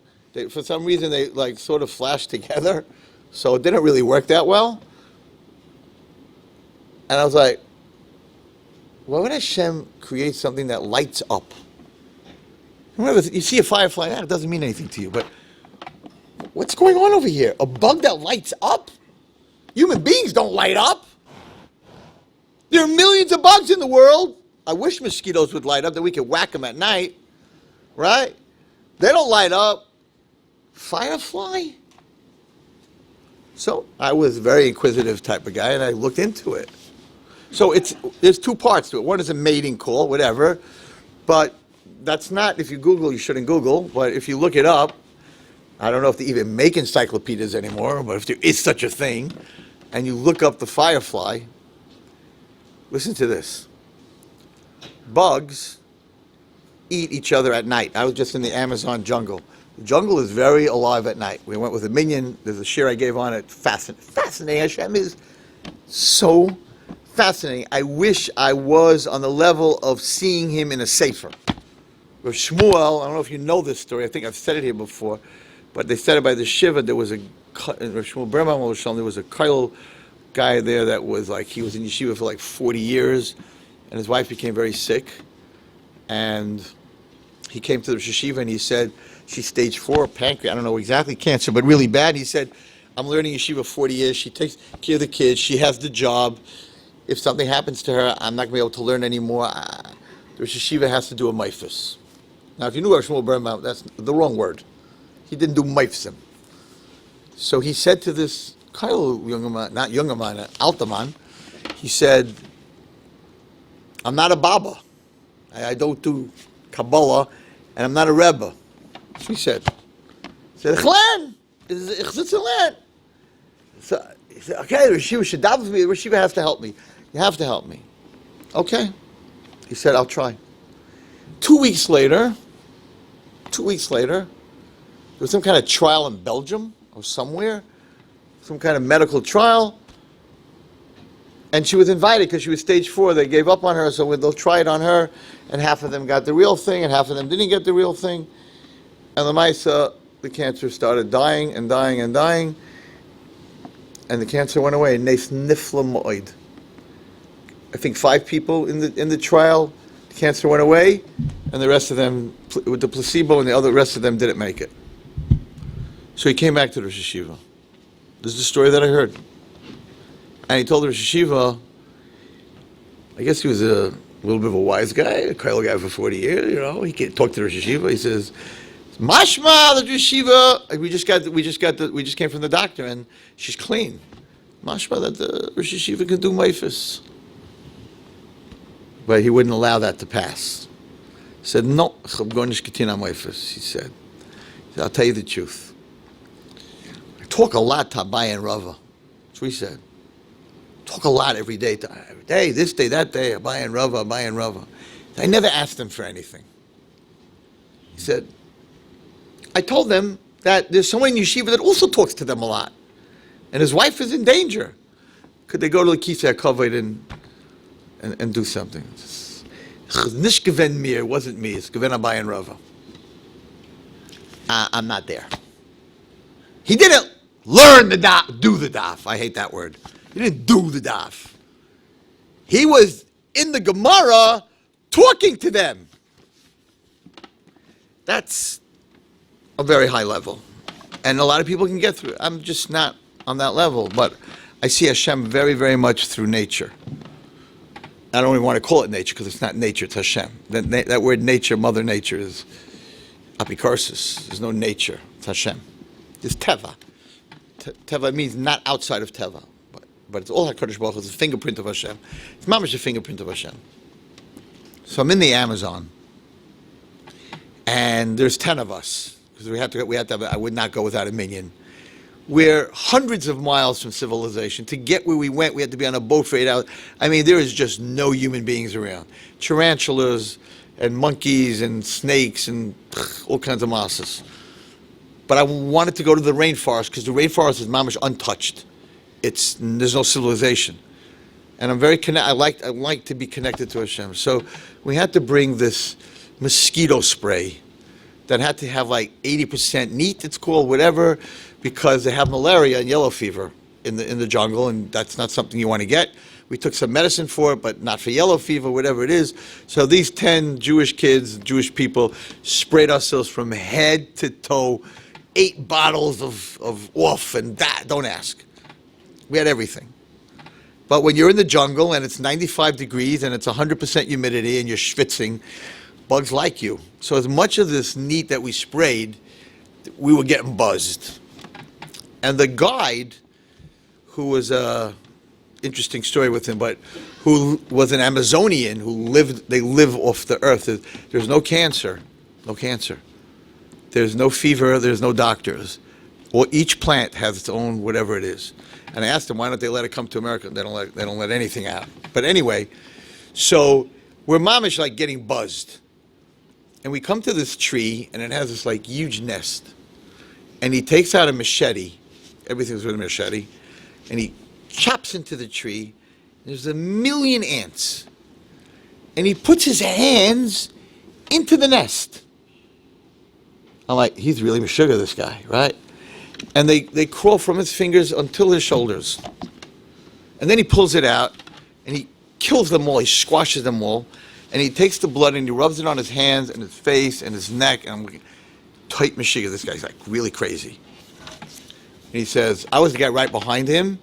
For some reason, they like sort of flash together. So it didn't really work that well. And I was like, why would Hashem create something that lights up? Remember, you see a firefly, it doesn't mean anything to you, but what's going on over here? A bug that lights up? Human beings don't light up. There are millions of bugs in the world. I wish mosquitoes would light up, that we could whack them at night, right? They don't light up. Firefly? So I was a very inquisitive type of guy, and I looked into it. So there's two parts to it. One is a mating call, whatever, but that's not, if you Google, you shouldn't Google, but if you look it up, I don't know if they even make encyclopedias anymore, but if there is such a thing, and you look up the firefly, listen to this. Bugs eat each other at night. I was just in the Amazon jungle. The jungle is very alive at night. We went with a minion. There's a shir I gave on it. Fascinating. Hashem is so fascinating. I wish I was on the level of seeing him in a sefer. With Shmuel, I don't know if you know this story. I think I've said it here before, but they said it by the shiva. There was Shmuel Berman, there was a Kail guy there that was like, he was in yeshiva for like 40 years, and his wife became very sick, and he came to the yeshiva and he said, she's stage 4 pancreas, I don't know exactly cancer, but really bad. He said, I'm learning yeshiva 40 years, she takes care of the kids, she has the job. If something happens to her, I'm not going to be able to learn anymore. The yeshiva has to do a maifus. Now, if you knew Shmuel Berman, that's the wrong word. He didn't do maifsim. So he said to this Kail Yungaman, not Yungaman, Altaman, he said, I'm not a Baba. I don't do Kabbalah, and I'm not a Rebbe. That's what he said. He said, Chlan, ich sitze Chlan. So he said, okay, the Rishiva should daven for me. The Rishiva has to help me. You have to help me. Okay. He said, I'll try. 2 weeks later, there was some kind of trial in Belgium or somewhere, some kind of medical trial. And she was invited because she was stage 4. They gave up on her, so they'll try it on her. And half of them got the real thing, and half of them didn't get the real thing. And the Maisa, the cancer started dying and dying and dying. And the cancer went away. Nes nifla mo'id. I think 5 people in the trial, the cancer went away, and the rest of them, with the placebo, and the rest of them didn't make it. So he came back to the Rosh Hashiva. This is the story that I heard. And he told the Rosh Hashiva, I guess he was a little bit of a wise guy, a Kyle guy for 40 years, he can't talk to the Rosh Hashiva. He says, Mashma, the Rosh Hashiva, we just came from the doctor, and she's clean. Mashma, that the Rosh Hashiva can do meifus. But he wouldn't allow that to pass. He said, no, he said, I'll tell you the truth. I talk a lot to Abaye and Rava. That's what he said. Talk a lot every day, this day, that day, Abaye and Rava. I never asked them for anything. He said, I told them that there's someone in yeshiva that also talks to them a lot. And his wife is in danger. Could they go to the Kisei HaKavod and do something? Nish gewen mir, it wasn't me, it's gewen Abaye and Rava. I'm not there. He didn't learn the daf, do the daf. I hate that word. He didn't do the daf. He was in the Gemara talking to them. That's a very high level. And a lot of people can get through it. I'm just not on that level. But I see Hashem very, very much through nature. I don't even want to call it nature because it's not nature, it's Hashem. That word nature, Mother Nature, is apikarsis. There's no nature, it's Hashem. It's Teva. Teva means not outside of Teva. But it's all HaKadosh Baruch Hu. It's a fingerprint of Hashem. It's mamash a fingerprint of Hashem. So I'm in the Amazon, and there's 10 of us because we had to have. I would not go without a minion. We're hundreds of miles from civilization. To get where we went, we had to be on a boat for 8 hours. I mean, there is just no human beings around. Tarantulas and monkeys and snakes and all kinds of masses. But I wanted to go to the rainforest because the rainforest is mamash untouched. There's no civilization, and I'm very I like to be connected to Hashem. So we had to bring this mosquito spray that had to have like 80% neat, it's called, whatever, because they have malaria and yellow fever in the jungle, and that's not something you want to get. We took some medicine for it, but not for yellow fever, whatever it is. So these 10 Jewish kids, Jewish people, sprayed ourselves from head to toe, 8 bottles of off and that. Don't ask. We had everything. But when you're in the jungle and it's 95 degrees and it's 100% humidity and you're schwitzing, bugs like you. So as much of this neat that we sprayed, we were getting buzzed. And the guide, who was interesting story with him, but who was an Amazonian they live off the earth. There's no cancer. There's no fever, there's no doctors. Or each plant has its own whatever it is. And I asked them, why don't they let it come to America? They don't let anything out. But anyway, so we're mamish like getting buzzed. And we come to this tree, and it has this like huge nest. And he takes out a machete, everything's with a machete, and he chops into the tree. There's 1,000,000 ants. And he puts his hands into the nest. I'm like, he's really sugar, this guy, right? And they crawl from his fingers until his shoulders. And then he pulls it out, and he kills them all, he squashes them all, and he takes the blood and he rubs it on his hands and his face and his neck, and I'm like, tight mashiach, this guy's like really crazy. And he says, I was the guy right behind him.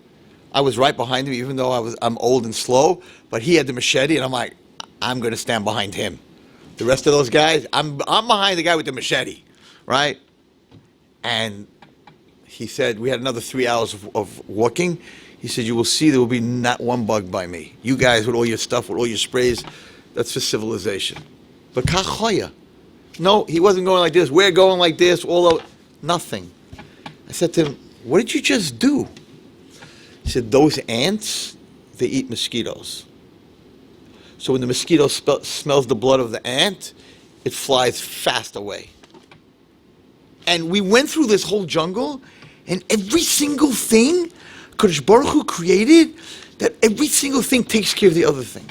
I was right behind him, even though I'm old and slow, but he had the machete, and I'm like, I'm going to stand behind him. The rest of those guys, I'm behind the guy with the machete, right? And he said, we had another 3 hours of walking. He said, you will see there will be not one bug by me. You guys with all your stuff, with all your sprays, that's for civilization. But kachoya. No, he wasn't going like this. We're going like this, nothing. I said to him, what did you just do? He said, those ants, they eat mosquitoes. So when the mosquito smells the blood of the ant, it flies fast away. And we went through this whole jungle, and every single thing Kadosh Baruch Hu created, that every single thing takes care of the other thing.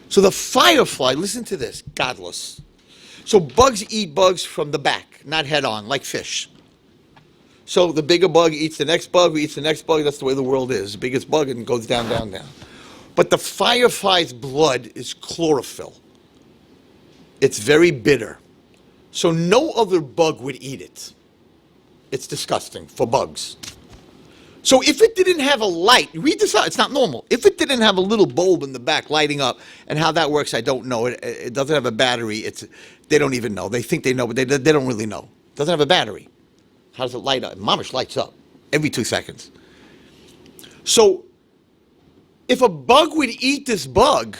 So the firefly, listen to this, godless. So bugs eat bugs from the back, not head on, like fish. So the bigger bug eats the next bug, who eats the next bug. That's the way the world is. The biggest bug, and it goes down, down, down. But the firefly's blood is chlorophyll. It's very bitter. So no other bug would eat it. It's disgusting for bugs. So if it didn't have a light, read this out, it's not normal. If it didn't have a little bulb in the back lighting up, and how that works, I don't know. It doesn't have a battery. They don't even know. They think they know, but they don't really know. It doesn't have a battery. How does it light up? Mamish lights up every 2 seconds. So if a bug would eat this bug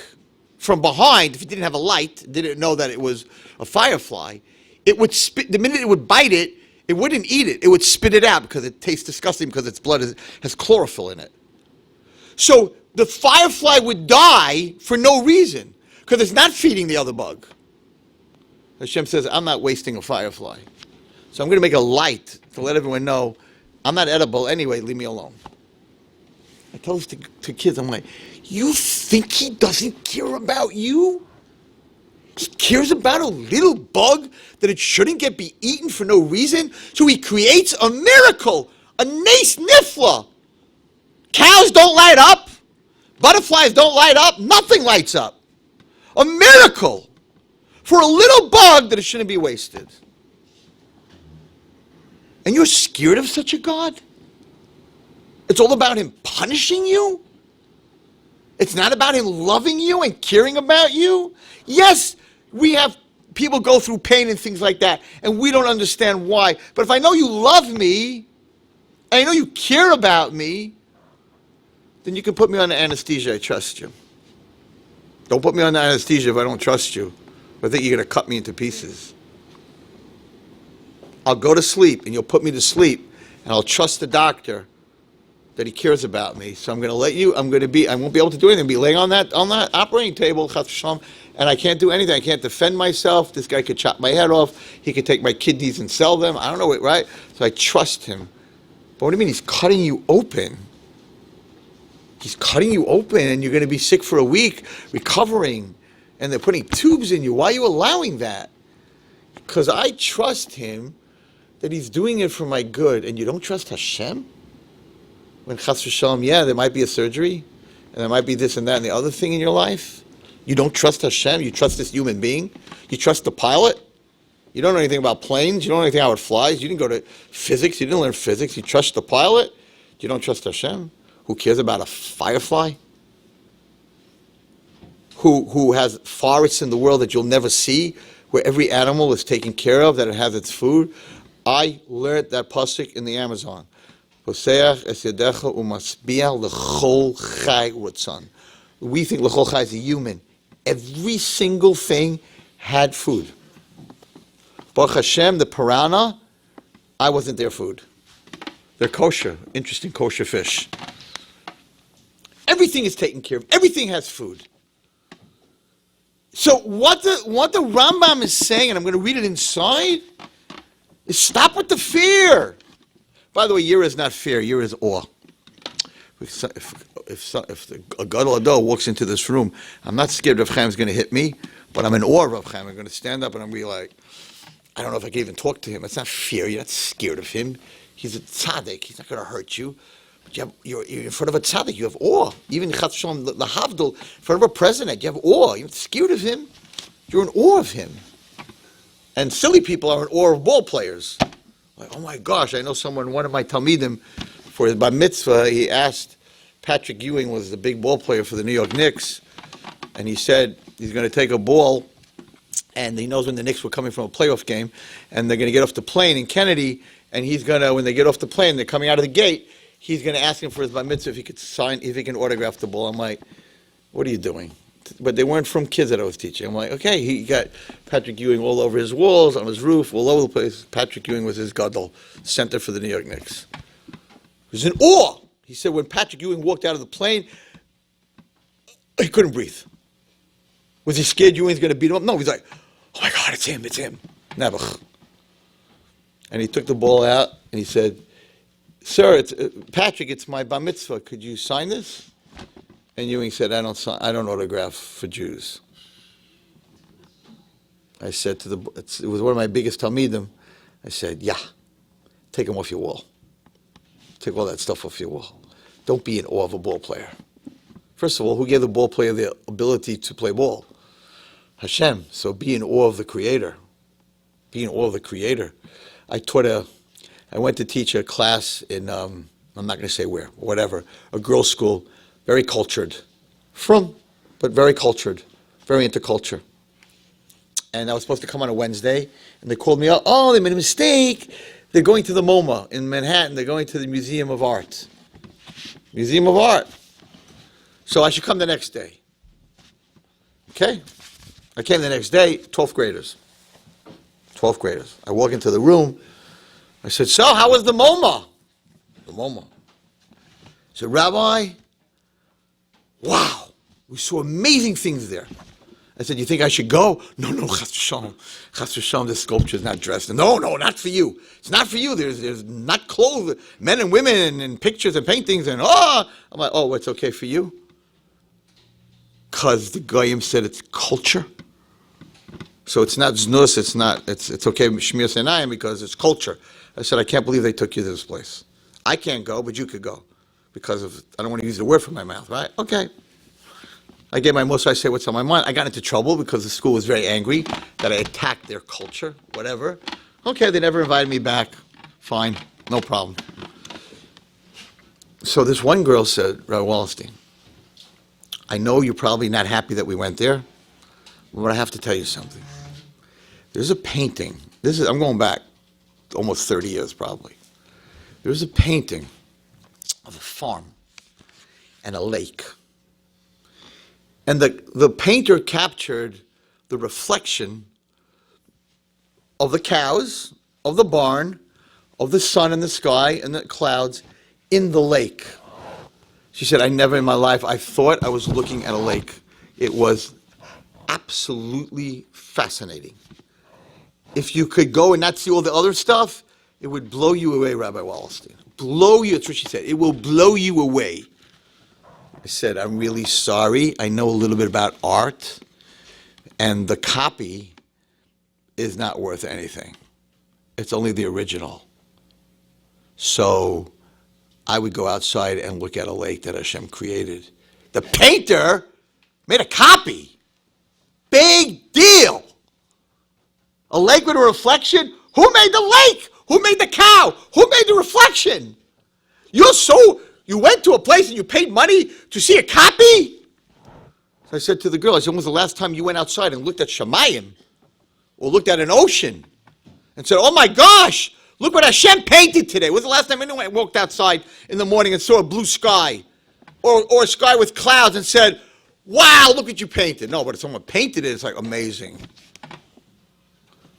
from behind, if it didn't have a light, didn't know that it was a firefly, it would spit. The minute it would bite it, it wouldn't eat it. It would spit it out because it tastes disgusting because its blood has chlorophyll in it. So the firefly would die for no reason because it's not feeding the other bug. Hashem says, I'm not wasting a firefly. So I'm going to make a light to let everyone know I'm not edible anyway, leave me alone. I tell this to kids, I'm like, you think he doesn't care about you? He cares about a little bug that it shouldn't be eaten for no reason? So he creates a miracle, a nes nifla. Cows don't light up. Butterflies don't light up. Nothing lights up. A miracle for a little bug that it shouldn't be wasted. And you're scared of such a God? It's all about him punishing you? It's not about him loving you and caring about you? Yes, we have people go through pain and things like that, and we don't understand why. But if I know you love me, and I know you care about me, then you can put me on the anesthesia. I trust you. Don't put me on the anesthesia if I don't trust you. I think you're going to cut me into pieces. I'll go to sleep, and you'll put me to sleep, and I'll trust the doctor that he cares about me. So I'm going to let you, I won't be able to do anything. I'll be laying on that operating table, and I can't do anything. I can't defend myself. This guy could chop my head off. He could take my kidneys and sell them. I don't know it, right? So I trust him. But what do you mean he's cutting you open? He's cutting you open, and you're going to be sick for a week, recovering, and they're putting tubes in you. Why are you allowing that? Because I trust him that he's doing it for my good. And you don't trust Hashem? When chas v'shalom, there might be a surgery, and there might be this and that and the other thing in your life. You don't trust Hashem. You trust this human being. You trust the pilot. You don't know anything about planes. You don't know anything how it flies. You didn't go to physics. You didn't learn physics. You trust the pilot. You don't trust Hashem. Who cares about a firefly? Who has forests in the world that you'll never see, where every animal is taken care of, that it has its food. I learned that pasuk in the Amazon. We think l'chol chai is a human. Every single thing had food. Baruch Hashem, the piranha, I wasn't their food. They're kosher, interesting kosher fish. Everything is taken care of. Everything has food. So what the Rambam is saying, and I'm going to read it inside, is stop with the fear. By the way, yira is not fear. Yira is awe. If a gadol ador walks into this room, I'm not scared Rav Chaim's going to hit me, but I'm in awe of Rav Chaim. I'm going to stand up and I'm going to be like, I don't know if I can even talk to him. It's not fear. You're not scared of him. He's a tzaddik. He's not going to hurt you. But you're in front of a tzaddik. You have awe. Even the Havdol, in front of a president, you have awe. You're not scared of him. You're in awe of him. And silly people are in awe of ball players. Like, oh my gosh, I know someone, one of my Talmidim, for his bar mitzvah, he asked, Patrick Ewing was the big ball player for the New York Knicks, and he said he's going to take a ball, and he knows when the Knicks were coming from a playoff game, and they're going to get off the plane in Kennedy, and he's gonna, when they get off the plane, they're coming out of the gate, he's gonna ask him for his bar mitzvah if he could sign, if he can autograph the ball. I'm like, what are you doing? But they weren't from kids that I was teaching. I'm like, okay, he got Patrick Ewing all over his walls, on his roof, all over the place. Patrick Ewing was his gadol, center for the New York Knicks. He was in awe. He said when Patrick Ewing walked out of the plane, he couldn't breathe. Was he scared Ewing's going to beat him up? No, he's like, oh my God, it's him. Never. And he took the ball out and he said, sir, Patrick, it's my bar mitzvah. Could you sign this? And Ewing said, I don't autograph for Jews. I said it was one of my biggest talmidim. I said, yeah, take him off your wall. Take all that stuff off your wall. Don't be in awe of a ball player. First of all, who gave the ball player the ability to play ball? Hashem. So be in awe of the Creator. Be in awe of the Creator. I went to teach a class in, I'm not going to say where, whatever, a girls' school. Very cultured, but very cultured, very into culture. And I was supposed to come on a Wednesday, and they called me up. Oh, they made a mistake. They're going to the MoMA in Manhattan. They're going to the Museum of Art. Museum of Art. So I should come the next day. Okay? I came the next day, 12th graders. 12th graders. I walk into the room. I said, so how was the MoMA? The MoMA. I said, Rabbi, wow, we saw amazing things there. I said, you think I should go? No, chas v'shalom. Chas v'shalom, this sculpture is not dressed. No, not for you. It's not for you. There's not clothes, men and women and pictures and paintings and I'm like, oh, it's okay for you? Because the Goyim said it's culture. So it's not znus, it's okay, shmir senayim, because it's culture. I said, I can't believe they took you to this place. I can't go, but you could go. Because I don't want to use the word from my mouth, right? Okay. I gave my most, I say what's on my mind. I got into trouble because the school was very angry that I attacked their culture, whatever. Okay, they never invited me back. Fine, no problem. So this one girl said, Rabbi Wallerstein, I know you're probably not happy that we went there, but I have to tell you something. There's a painting. I'm going back almost 30 years probably. There's a painting of a farm and a lake. And the painter captured the reflection of the cows, of the barn, of the sun and the sky and the clouds in the lake. She said, I never in my life, I thought I was looking at a lake. It was absolutely fascinating. If you could go and not see all the other stuff, it would blow you away, Rabbi Wallerstein. Blow you, that's what she said. It will blow you away. I said, I'm really sorry. I know a little bit about art, and the copy is not worth anything. It's only the original. So I would go outside and look at a lake that Hashem created. The painter made a copy. Big deal. A lake with a reflection? Who made the lake? Who made the cow? Who made the reflection? You went to a place and you paid money to see a copy? So I said to the girl, I said, when was the last time you went outside and looked at Shemayim? Or looked at an ocean? And said, oh my gosh, look what Hashem painted today. When was the last time anyone walked outside in the morning and saw a blue sky? Or a sky with clouds and said, wow, look what you painted. No, but if someone painted it, it's like amazing.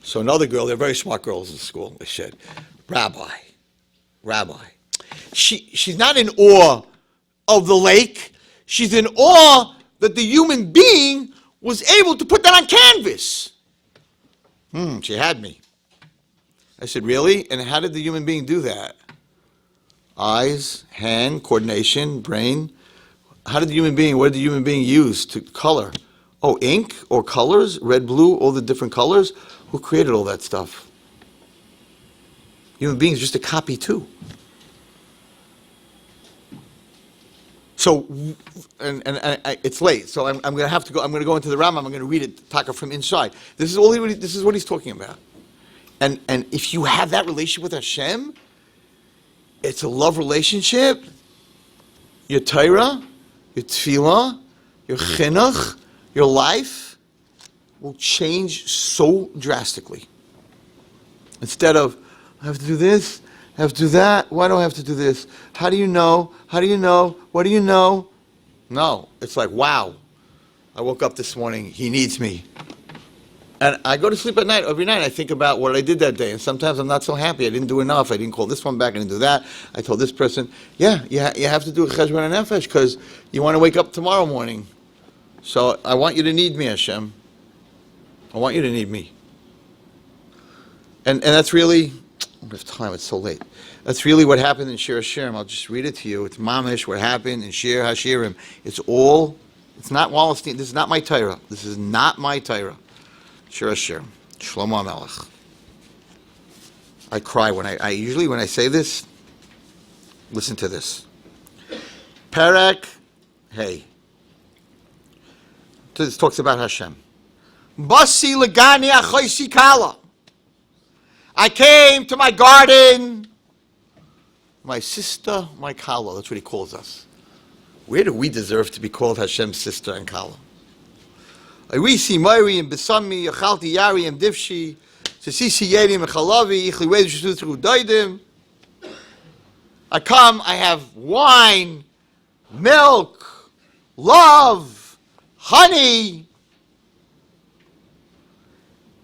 So another girl, they're very smart girls in school, they said, Rabbi. She's not in awe of the lake. She's in awe that the human being was able to put that on canvas. She had me. I said, really? And how did the human being do that? Eyes, hand, coordination, brain. What did the human being use to color? Oh, ink or colors, red, blue, all the different colors? Who created all that stuff? Human beings just a copy too. So, and it's late, so I'm going to have to go. I'm going to go into the Rambam. I'm going to read it, Taka, from inside. This is what he's talking about. And if you have that relationship with Hashem, it's a love relationship. Your Torah, your Tefillah, your Chinuch, your life will change so drastically. Instead of, I have to do this, I have to do that? Why do I have to do this? How do you know? How do you know? What do you know? No, it's like, wow. I woke up this morning, he needs me. And I go to sleep at night, every night I think about what I did that day. And sometimes I'm not so happy. I didn't do enough. I didn't call this one back. I didn't do that. I told this person, yeah, you have to do a cheshbon nefesh because you want to wake up tomorrow morning. So I want you to need me, Hashem. I want you to need me. And that's really, I don't have time, it's so late. That's really what happened in Shir Hashirim. I'll just read it to you. It's mamish, what happened in Shir Hashirim. It's not Wallerstein. This is not my Torah. This is not my Torah. Shir Hashirim. Shlomo HaMelech. I cry when I usually when I say this, listen to this. Perek, hey. This talks about Hashem. Basi legani achoisi kala. I came to my garden, my sister, my kala. That's what he calls us. Where do we deserve to be called Hashem's sister and kala? Irisi Moiri and Besami, Yachalti Yari and Divshi, Sisi Yedim and Chalavi, Ichliwed Shutru Daidim. I come, I have wine, milk, love, honey.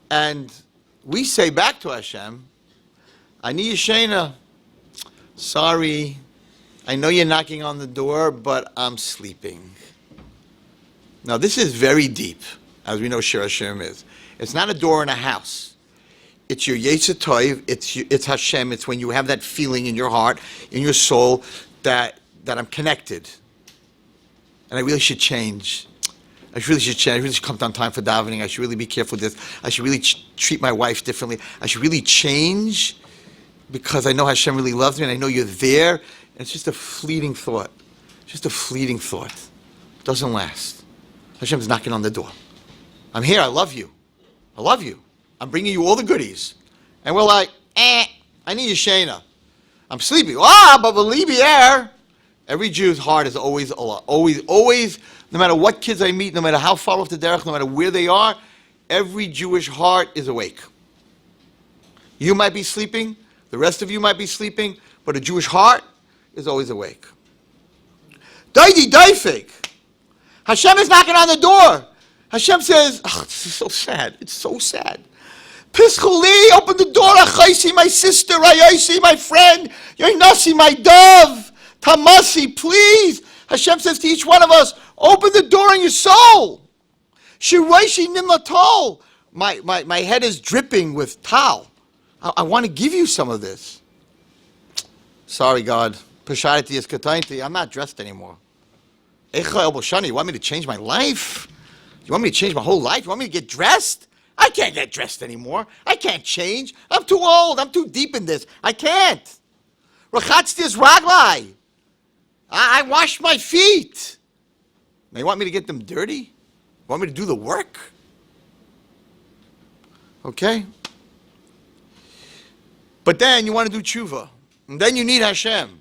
And we say back to Hashem, Ani Yeshena, sorry, I know you're knocking on the door, but I'm sleeping. Now this is very deep, as we know Shir Hashem is. It's not a door in a house. It's your Yetzer Tov, it's Hashem, it's when you have that feeling in your heart, in your soul, that I'm connected. And I really should change. I really should change. I really should come on time for davening. I should really be careful with this. I should really treat my wife differently. I should really change because I know Hashem really loves me and I know you're there. And it's just a fleeting thought. Just a fleeting thought. It doesn't last. Hashem's knocking on the door. I'm here. I love you. I love you. I'm bringing you all the goodies. And we're like, I need Yeshena. I'm sleepy. But believe me, every Jew's heart is always Allah. Always, no matter what kids I meet, no matter how far off the derech, no matter where they are, every Jewish heart is awake. You might be sleeping, the rest of you might be sleeping, but a Jewish heart is always awake. Daidi daifik. Hashem is knocking on the door. Hashem says, this is so sad. It's so sad. Pischuli, open the door. Achaisi, my sister. Ayaisi, my friend. Yoinasi, my dove. Tamasi, please. Hashem says to each one of us, open the door in your soul. Shiraishi nimlatol. My head is dripping with tal. I want to give you some of this. Sorry, God. Pashadati is katainti. I'm not dressed anymore. Echa el Boshani, you want me to change my life? You want me to change my whole life? You want me to get dressed? I can't get dressed anymore. I can't change. I'm too old. I'm too deep in this. I can't. Rachatzti is raglai. I wash my feet. Now you want me to get them dirty? You want me to do the work? Okay? But then you want to do tshuva. And then you need Hashem.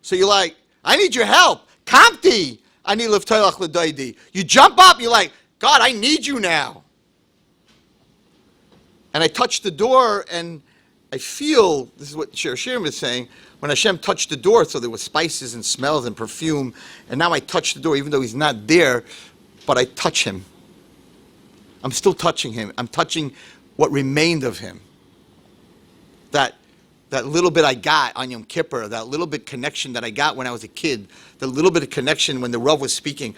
So you're like, I need your help. Kamti. I need liftoilach l'daidi. You jump up, you're like, God, I need you now. And I touch the door and I feel, this is what Shir Hashirim is saying, when Hashem touched the door, so there were spices and smells and perfume, and now I touch the door, even though he's not there, but I touch him. I'm still touching him. I'm touching what remained of him. That little bit I got on Yom Kippur, that little bit connection that I got when I was a kid, the little bit of connection when the Rav was speaking,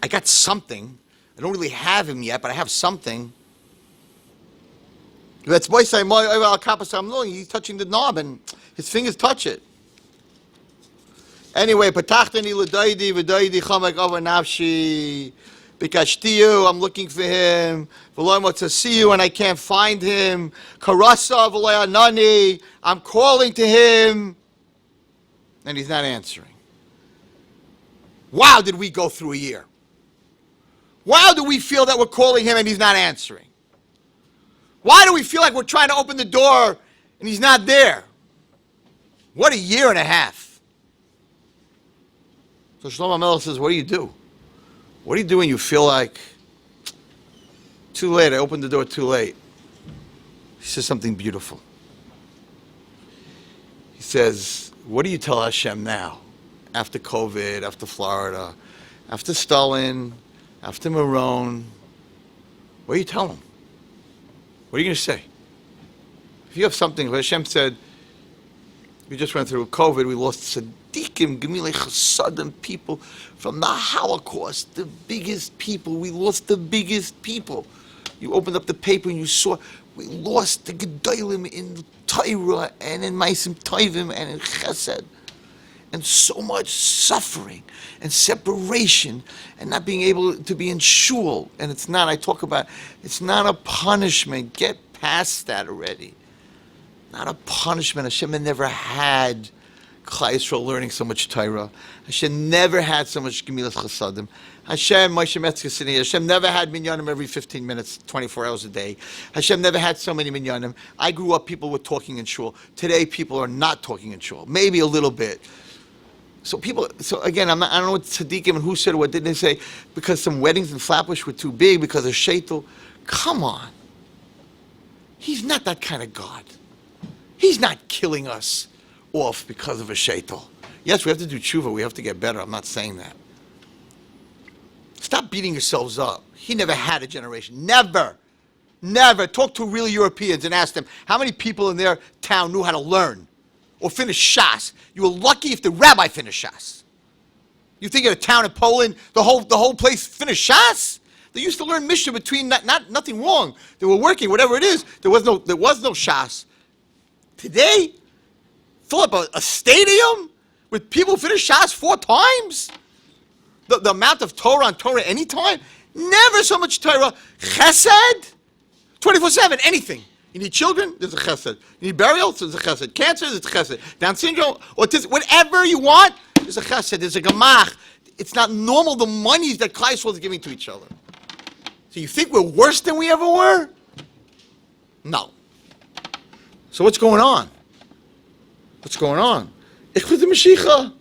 I got something. I don't really have him yet, but I have something. That's boy say he's touching the knob and his fingers touch it. Anyway, patachtani l'daidi v'daidi chamek over nafshi. Bikashtiyu, I'm looking for him. V'loy to see you and I can't find him. Karasa v'loy anani, I'm calling to him and he's not answering. Wow, did we go through a year? Wow, do we feel that we're calling him and he's not answering? Why do we feel like we're trying to open the door and he's not there? What a year and a half. So Shlomo HaMelech says, what do you do? What do you do when you feel like, too late, I opened the door too late? He says something beautiful. says, what do you tell Hashem now? After COVID, after Florida, after Stalin, after Maron, what do you tell him? What are you going to say? If you have something, Hashem said, we just went through COVID, we lost tzaddikim, gemilei chasadim, people from the Holocaust, the biggest people. We lost the biggest people. You opened up the paper and you saw, we lost the gedolim in Torah and in Maisim Tovim and in Chesed. And so much suffering and separation and not being able to be in shul. And it's not, I talk about, it's not a punishment. Get past that already. Not a punishment. Hashem had never had Klal Yisrael learning so much Torah. Hashem never had so much Gemilas Chasadim. Hashem, Moshe Metzger sitting here, Hashem never had minyanim every 15 minutes, 24 hours a day. Hashem never had so many minyanim. I grew up, people were talking in shul. Today, people are not talking in shul. Maybe a little bit. So people, so again, I don't know what tzaddikim and who said what didn't they say, because some weddings in Flatbush were too big because of shaitel. Come on. He's not that kind of God. He's not killing us off because of a shaitel. Yes, we have to do tshuva. We have to get better. I'm not saying that. Stop beating yourselves up. He never had a generation. Never. Never. Talk to real Europeans and ask them how many people in their town knew how to learn or finish Shas. You were lucky if the rabbi finished Shas. You think in a town in Poland, the whole place finished Shas? They used to learn Mishnah between nothing wrong. They were working, whatever it is. There was no Shas. Today, fill up a stadium with people who finish Shas 4 times. The amount of Torah on Torah anytime. Never so much Torah. Chesed, 24/7. Anything. You need children, there's a chesed. You need burial, there's a chesed. Cancer, there's a chesed. Down syndrome, autism, whatever you want, there's a chesed, there's a gemach. It's not normal, the monies that Klal Yisrael is giving to each other. So you think we're worse than we ever were? No. So what's going on? What's going on? Ich bin the Mashiach.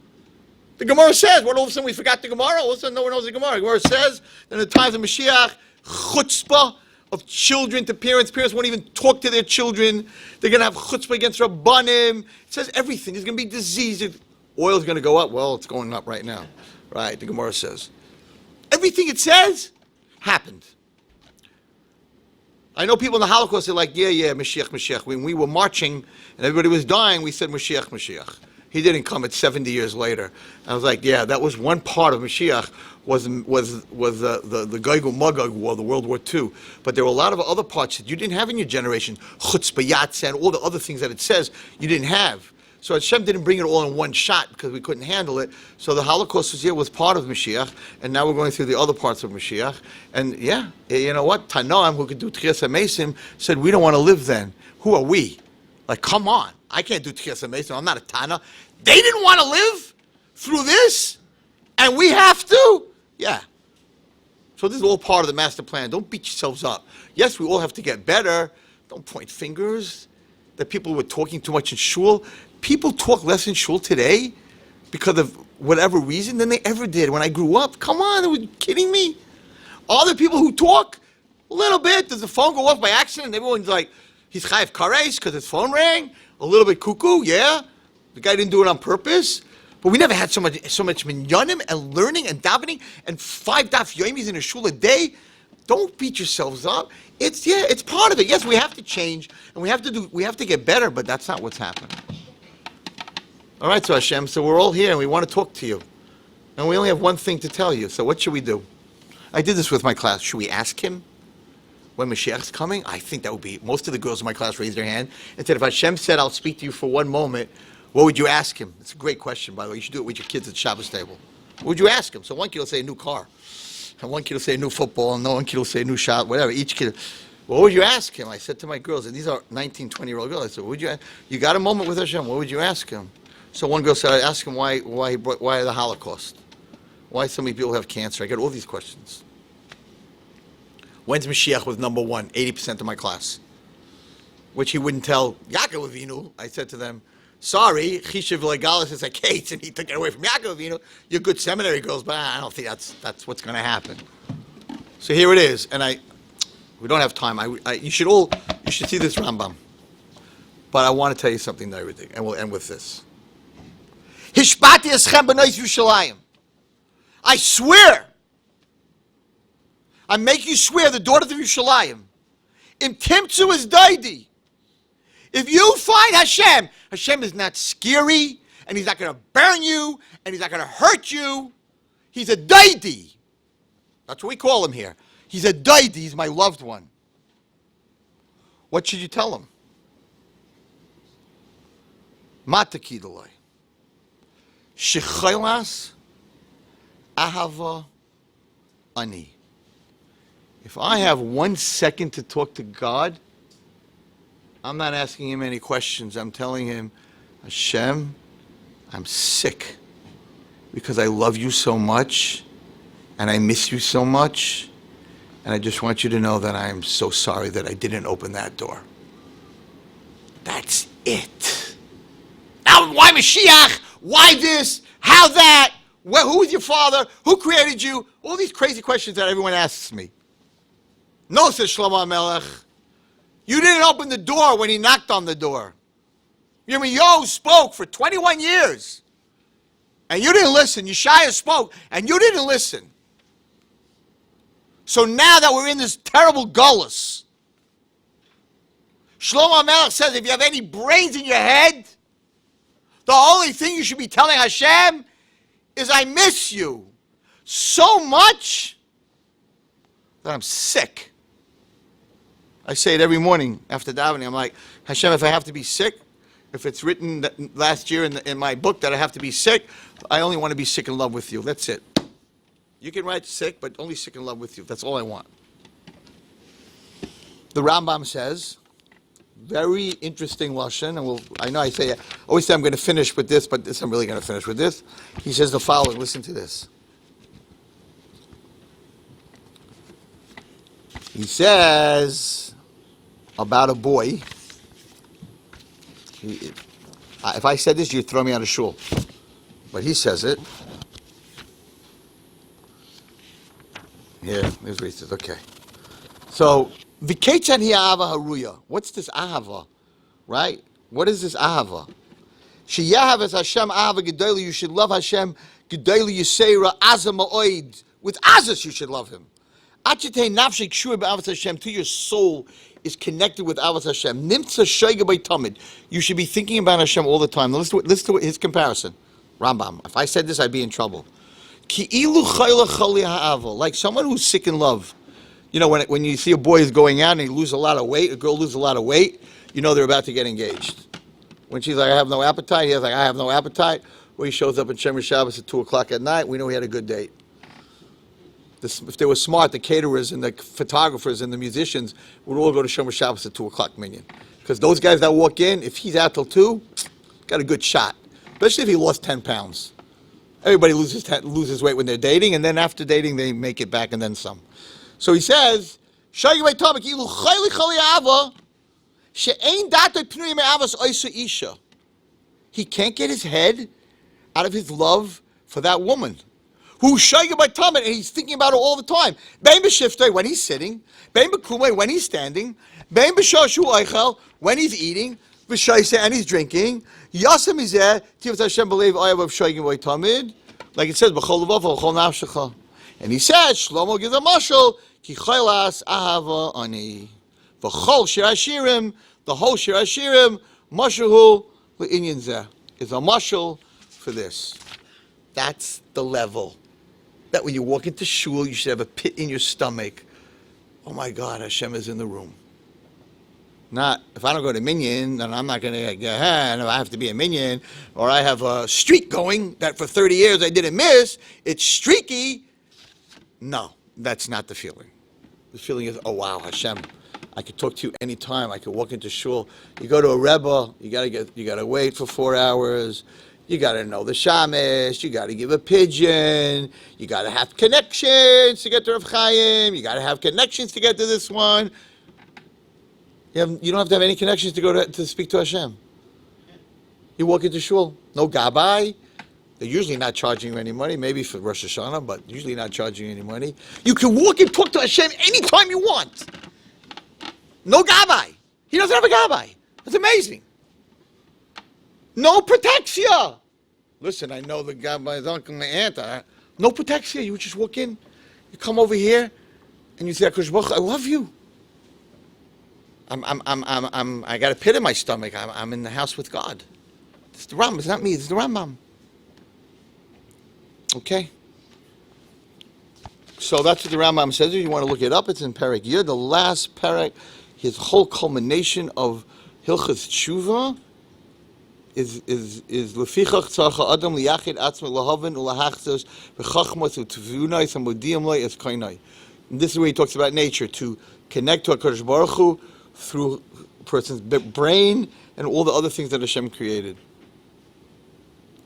The Gemara says, what all of a sudden we forgot the Gemara? All of a sudden no one knows the Gemara. The Gemara says, in the times of Mashiach, chutzpah, of children to parents. Parents won't even talk to their children. They're going to have chutzpah against Rabbanim. It says everything. There's going to be disease. Oil's going to go up. Well, it's going up right now. Right, the Gemara says. Everything it says happened. I know people in the Holocaust are like, yeah, Mashiach, Mashiach. When we were marching and everybody was dying, we said Mashiach, Mashiach. He didn't come at 70 years later. I was like, yeah, that was one part of Mashiach was the Gog Magog War, the World War II. But there were a lot of other parts that you didn't have in your generation. Chutzpah, Yatzeh, and all the other things that it says you didn't have. So Hashem didn't bring it all in one shot because we couldn't handle it. So the Holocaust was part of Mashiach, and now we're going through the other parts of Mashiach. And yeah, you know what? Tanoam, who could do Tchias HaMesim, said, we don't want to live then. Who are we? Like, come on. I can't do Tchias HaMesim. I'm not a Tana. They didn't want to live through this, and we have to? Yeah. So this is all part of the master plan. Don't beat yourselves up. Yes, we all have to get better. Don't point fingers. That people were talking too much in shul. People talk less in shul today because of whatever reason than they ever did when I grew up. Come on, are you kidding me? All the people who talk a little bit, does the phone go off by accident? Everyone's like, he's chayav kares because his phone rang. A little bit cuckoo, yeah. The guy didn't do it on purpose. But we never had so much minyanim and learning and davening and 5 daf yomis in a shul a day. Don't beat yourselves up. It's part of it. Yes, we have to change and we have to get better, but that's not what's happening. All right, so Hashem, so we're all here and we want to talk to you. And we only have one thing to tell you. So what should we do? I did this with my class. Should we ask him when Mashiach's coming? I think that would be, most of the girls in my class raised their hand and said, if Hashem said, I'll speak to you for one moment, what would you ask him? It's a great question, by the way. You should do it with your kids at Shabbos table. What would you ask him? So one kid will say a new car. And one kid will say a new football. And one kid will say a new shot, whatever. Each kid. What would you ask him? I said to my girls, and these are 19, 20-year-old girls. I said, what would you got a moment with Hashem. What would you ask him? So one girl said, I asked him why the Holocaust? Why so many people have cancer? I get all these questions. When's Mashiach was number one? 80% of my class. Which he wouldn't tell Yaakov Avinu. I said to them, sorry, Chishav Legalis is a case, and he took it away from Yaakov Avinu. You're good seminary girls, but I don't think that's what's going to happen. So here it is, and we don't have time. You should see this Rambam. But I want to tell you something, everything, and we'll end with this. Hishbati eschem b'nois Yerushalayim. I swear, I make you swear, the daughters of Yerushalayim, im timtzu is daidi. If you find Hashem, Hashem is not scary, and He's not going to burn you, and He's not going to hurt you. He's a daidi. That's what we call Him here. He's a daidi. He's my loved one. What should you tell Him? Matakidaloi. Shechaylas ahava ani. If I have 1 second to talk to God, I'm not asking Him any questions. I'm telling Him, Hashem, I'm sick because I love you so much and I miss you so much, and I just want you to know that I am so sorry that I didn't open that door. That's it. Now, why Mashiach? Why this? How that? Who is your father? Who created you? All these crazy questions that everyone asks me. No, says Shlomo HaMelech. You didn't open the door when he knocked on the door. Yirmiyahu spoke for 21 years. And you didn't listen. Yeshaya spoke, and you didn't listen. So now that we're in this terrible gullus, Shlomo HaMelech says if you have any brains in your head, the only thing you should be telling Hashem is I miss you so much that I'm sick. I say it every morning after davening. I'm like, Hashem, if I have to be sick, if it's written that last year in my book that I have to be sick, I only want to be sick in love with you. That's it. You can write sick, but only sick in love with you. That's all I want. The Rambam says, very interesting lashon, and I know I always say I'm going to finish with this, but this I'm really going to finish with this. He says the following. Listen to this. He says about a boy. If I said this, you'd throw me out of shul. But he says it. Here, here's what he says. Okay. So, V'ketzad hi ahava haruya. What's this ahava? Right? What is this ahava? Sheyahav es Hashem ahava gedoli. You should love Hashem gedoli yisera azah ma'oid. With azas you should love Him. Achetei nafshei kshua be'avas Hashem. To your soul is connected with avas Hashem. Nimtza shayga b'tamid. You should be thinking about Hashem all the time. Listen to his comparison. Rambam. If I said this, I'd be in trouble. Ki'ilu chayla chali ha'ava. Like someone who's sick in love. You know, when you see a boy is going out and he loses a lot of weight, a girl loses a lot of weight, you know they're about to get engaged. When she's like, I have no appetite, he's like, I have no appetite. Well, he shows up at Shemer Shabbos at 2 o'clock at night, we know he had a good date. If they were smart, the caterers and the photographers and the musicians would all go to Shemer Shabbos at 2 o'clock minyan. Because those guys that walk in, if he's out till 2, got a good shot. Especially if he lost 10 pounds. Everybody loses weight when they're dating, and then after dating, they make it back and then some. So he says, he can't get his head out of his love for that woman. And he's thinking about her all the time. When he's sitting, when he's standing, when he's eating, and he's drinking. Like it says, and he says, Shlomo gives a mashal, ki chaylas ahava ani. V'chol shir hashirim, the whole shir hashirim, mashahu le'inyan zeh, is a mashal for this. That's the level. That when you walk into shul, you should have a pit in your stomach. Oh my God, Hashem is in the room. Not, if I don't go to minyan, then I'm not going to get ahead. If I have to be a minyan, or I have a streak going that for 30 years I didn't miss, it's streaky. No, that's not the feeling. The feeling is, oh wow, Hashem, I could talk to you anytime. I could walk into shul. You go to a rebbe, you gotta wait for 4 hours. You gotta know the shamish. You gotta give a pigeon. You gotta have connections to get to Rav Chaim. You gotta have connections to get to this one. You don't have to have any connections to go to speak to Hashem. You walk into shul, no gabbai. They're usually not charging you any money, maybe for Rosh Hashanah, but usually not charging you any money. You can walk and talk to Hashem anytime you want. No gabbai. He doesn't have a gabbai. That's amazing. No protexia. Listen, I know the guy, my uncle, my aunt. No protexia. You just walk in, you come over here, and you say, "HaKadosh Baruch Hu, I love you. I got a pit in my stomach. I'm in the house with God." It's the Rambam. It's not me. It's the Rambam. Okay. So that's what the Rambam says. If you want to look it up, it's in Perek Yud, the last Perek. His whole culmination of Hilchas Tshuva is lefichach tzarcha adam liyachid atzma lahavan ulahachzos v'chachmas u'tevunai samodiam loy es kainai. This is where he talks about nature, to connect to HaKadosh Baruch Hu through a person's brain and all the other things that Hashem created.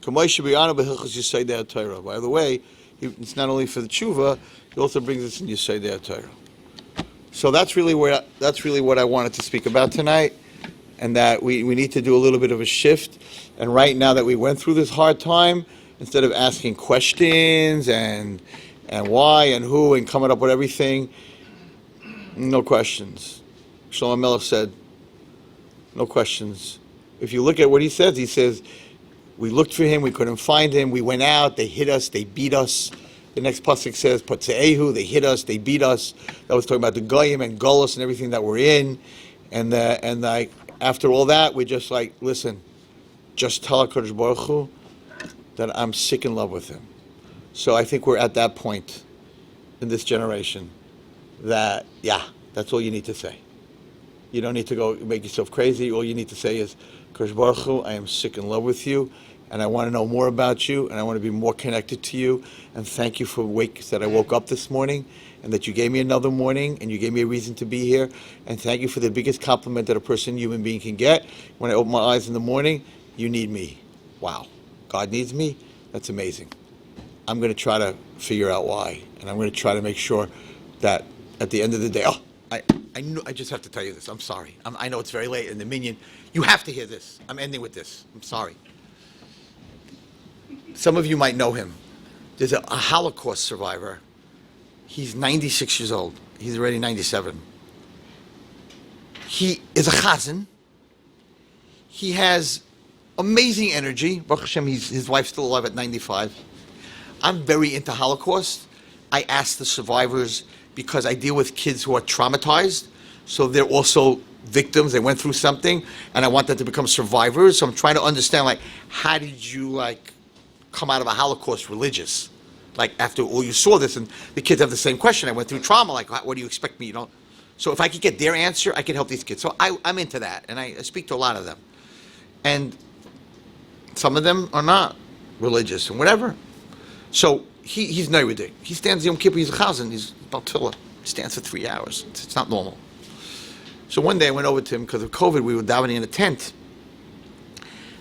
By the way, it's not only for the tshuva; he also brings us in Yesodei HaTorah. So that's really what I wanted to speak about tonight, and that we need to do a little bit of a shift. And right now that we went through this hard time, instead of asking questions and why and who and coming up with everything, no questions. Shlomo Melech said, no questions. If you look at what he says, we looked for him, we couldn't find him, we went out, they hit us, they beat us. The next pasuk says, Patse'ehu, they hit us, they beat us. That was talking about the Goyim and Golos and everything that we're in. And after all that, we're just like, listen, just tell HaKadosh Baruch Hu that I'm sick in love with him. So I think we're at that point in this generation that, that's all you need to say. You don't need to go make yourself crazy. All you need to say is, HaKadosh Baruch Hu, I am sick in love with you, and I want to know more about you, and I want to be more connected to you, and thank you for that I woke up this morning, and that you gave me another morning, and you gave me a reason to be here, and thank you for the biggest compliment that a human being can get. When I open my eyes in the morning, you need me. Wow. God needs me? That's amazing. I'm going to try to figure out why, and I'm going to try to make sure that at the end of the day, I just have to tell you this. I'm sorry. I know it's very late in the minyan. You have to hear this. I'm ending with this. I'm sorry. Some of you might know him. There's a Holocaust survivor. He's 96 years old. He's already 97. He is a chazan. He has amazing energy. Baruch Hashem, his wife's still alive at 95. I'm very into Holocaust. I ask the survivors because I deal with kids who are traumatized. So they're also victims. They went through something, and I want them to become survivors. So I'm trying to understand, how did you, come out of a Holocaust religious? After all you saw this, and the kids have the same question. I went through trauma. What do you expect me, So if I could get their answer, I could help these kids. So I'm into that, and I speak to a lot of them. And some of them are not religious and whatever. So he's Neirudik. He stands Yom Kippur, he's a chazan, he's Baltilla. He stands for 3 hours. It's not normal. So one day I went over to him because of COVID. We were davening in a tent.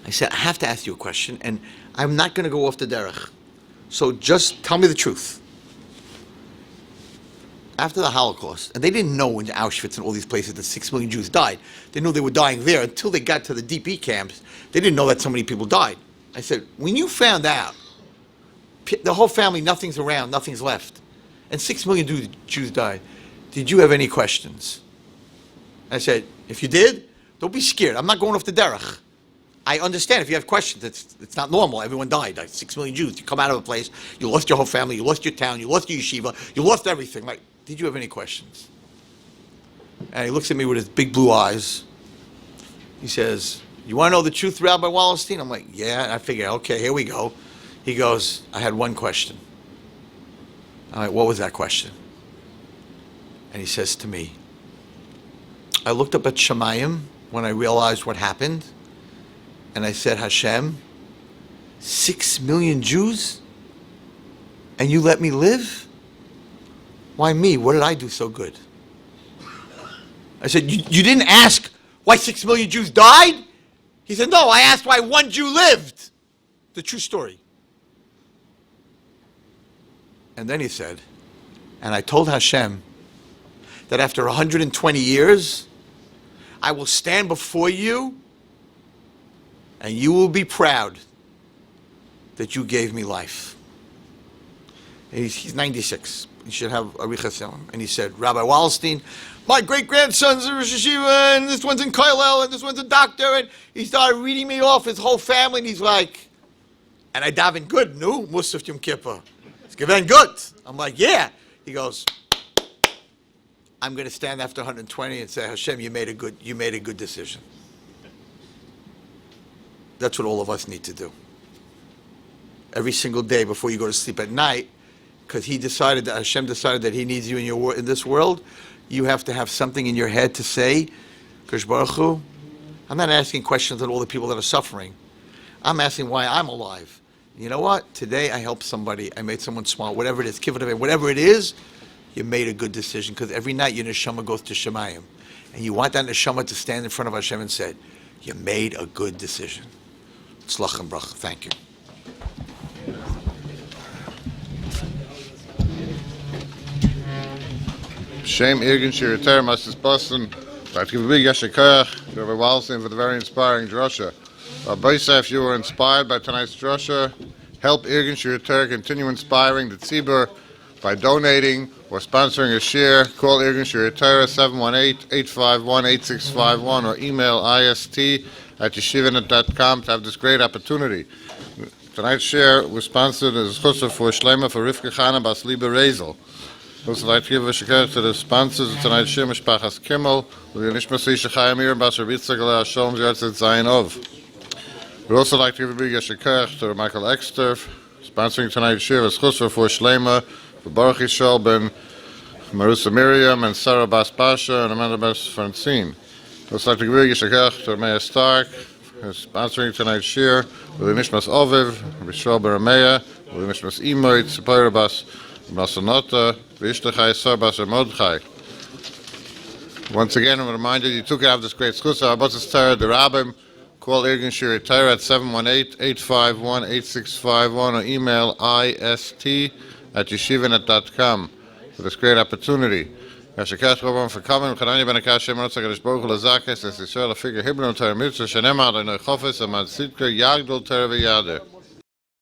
I said, I have to ask you a question, and I'm not going to go off the derech. So just tell me the truth. After the Holocaust, and they didn't know in Auschwitz and all these places that 6 million Jews died. They knew they were dying there until they got to the DP camps. They didn't know that so many people died. I said, when you found out, the whole family, nothing's around, nothing's left, and 6 million Jews died, did you have any questions? I said, if you did, don't be scared. I'm not going off the derech. I understand if you have questions, it's not normal. Everyone died. 6 million Jews. You come out of a place, you lost your whole family, you lost your town, you lost your yeshiva, you lost everything. Did you have any questions? And he looks at me with his big blue eyes. He says, you want to know the truth, Rabbi Wallerstein? I'm like, yeah. And I figure, okay, here we go. He goes, I had one question. I'm like, what was that question? And he says to me, I looked up at Shemayim when I realized what happened, and I said, Hashem, 6 million Jews, and you let me live? Why me? What did I do so good? I said, you didn't ask why 6 million Jews died? He said, no, I asked why one Jew lived. The true story. And then he said, and I told Hashem that after 120 years, I will stand before you and you will be proud that you gave me life. He's 96. He should have a Richa. And he said, Rabbi Wallerstein, my great-grandson's a Rosh Hashiva, and this one's in Koilel, and this one's a doctor, and he started reading me off his whole family, and he's like, and I daven good, no? Musaf Yom Kippur. It's given good. I'm like, yeah. He goes, I'm going to stand after 120 and say, Hashem, you made a good decision. That's what all of us need to do. Every single day before you go to sleep at night, because Hashem decided that He needs you in this world, you have to have something in your head to say, Kosh Baruch Hu. I'm not asking questions on all the people that are suffering. I'm asking why I'm alive. You know what? Today I helped somebody. I made someone smile. Whatever it is, kibbutz, whatever it is, you made a good decision. Because every night your neshama goes to Shemayim, and you want that neshama to stand in front of Hashem and say, "You made a good decision." Tzlach and bracha. Thank you. Shem Irgen Shirater Masters Boston. I'd like to give a big Yeshikach, Rabbi Wallerstein, for the very inspiring drasha. Rabbi if you were inspired by tonight's drasha, help Irgen Shirater continue inspiring the Tzibur by donating or sponsoring a share. Call Irgen Shirater 718-851-8651 or email ist@yeshivanet.com to have this great opportunity. Tonight's share was sponsored as Chusser for Shlema for Rivka Chana Bas Liba Rezel. Also, I'd like to give a shikar to the sponsors of tonight's shir, Mishpachas Kimmel, with the Nishmas Yishachai Mir, Bas Rabbi Zecharya Wallerstein, Zayin Av. We'd also like to give a big shikar to Michael Exter, sponsoring tonight's shir, as Chusra for Shlema, for Baruch Yishol ben Marusa Miriam, and Sarah Bas Pasha, and Amanda Bas Francine. We'd also like to give a big shikar to Meir Stark, sponsoring tonight's shir, with the Nishmas Oviv, Rabbi Yishol ben Rameya, with the Nishmas Imoit, Tzipora Bas Masanota, once again, I'm reminded you took out this great schusar. Abatzis Torah, the Rabbim. Call Irgen Shiri Torah at 718-851-8651 or email ist@yeshivanet.com for this great opportunity. Yashikash Rabban for coming. Chanani ben Akash Shem Rotzak Kadosh Baruch Hu Lazakes as Yisrael a figure Hibron Torah Mitzvah Shenemar Adonai Chofes Amad Sidka Yagdol Torah V'Yader.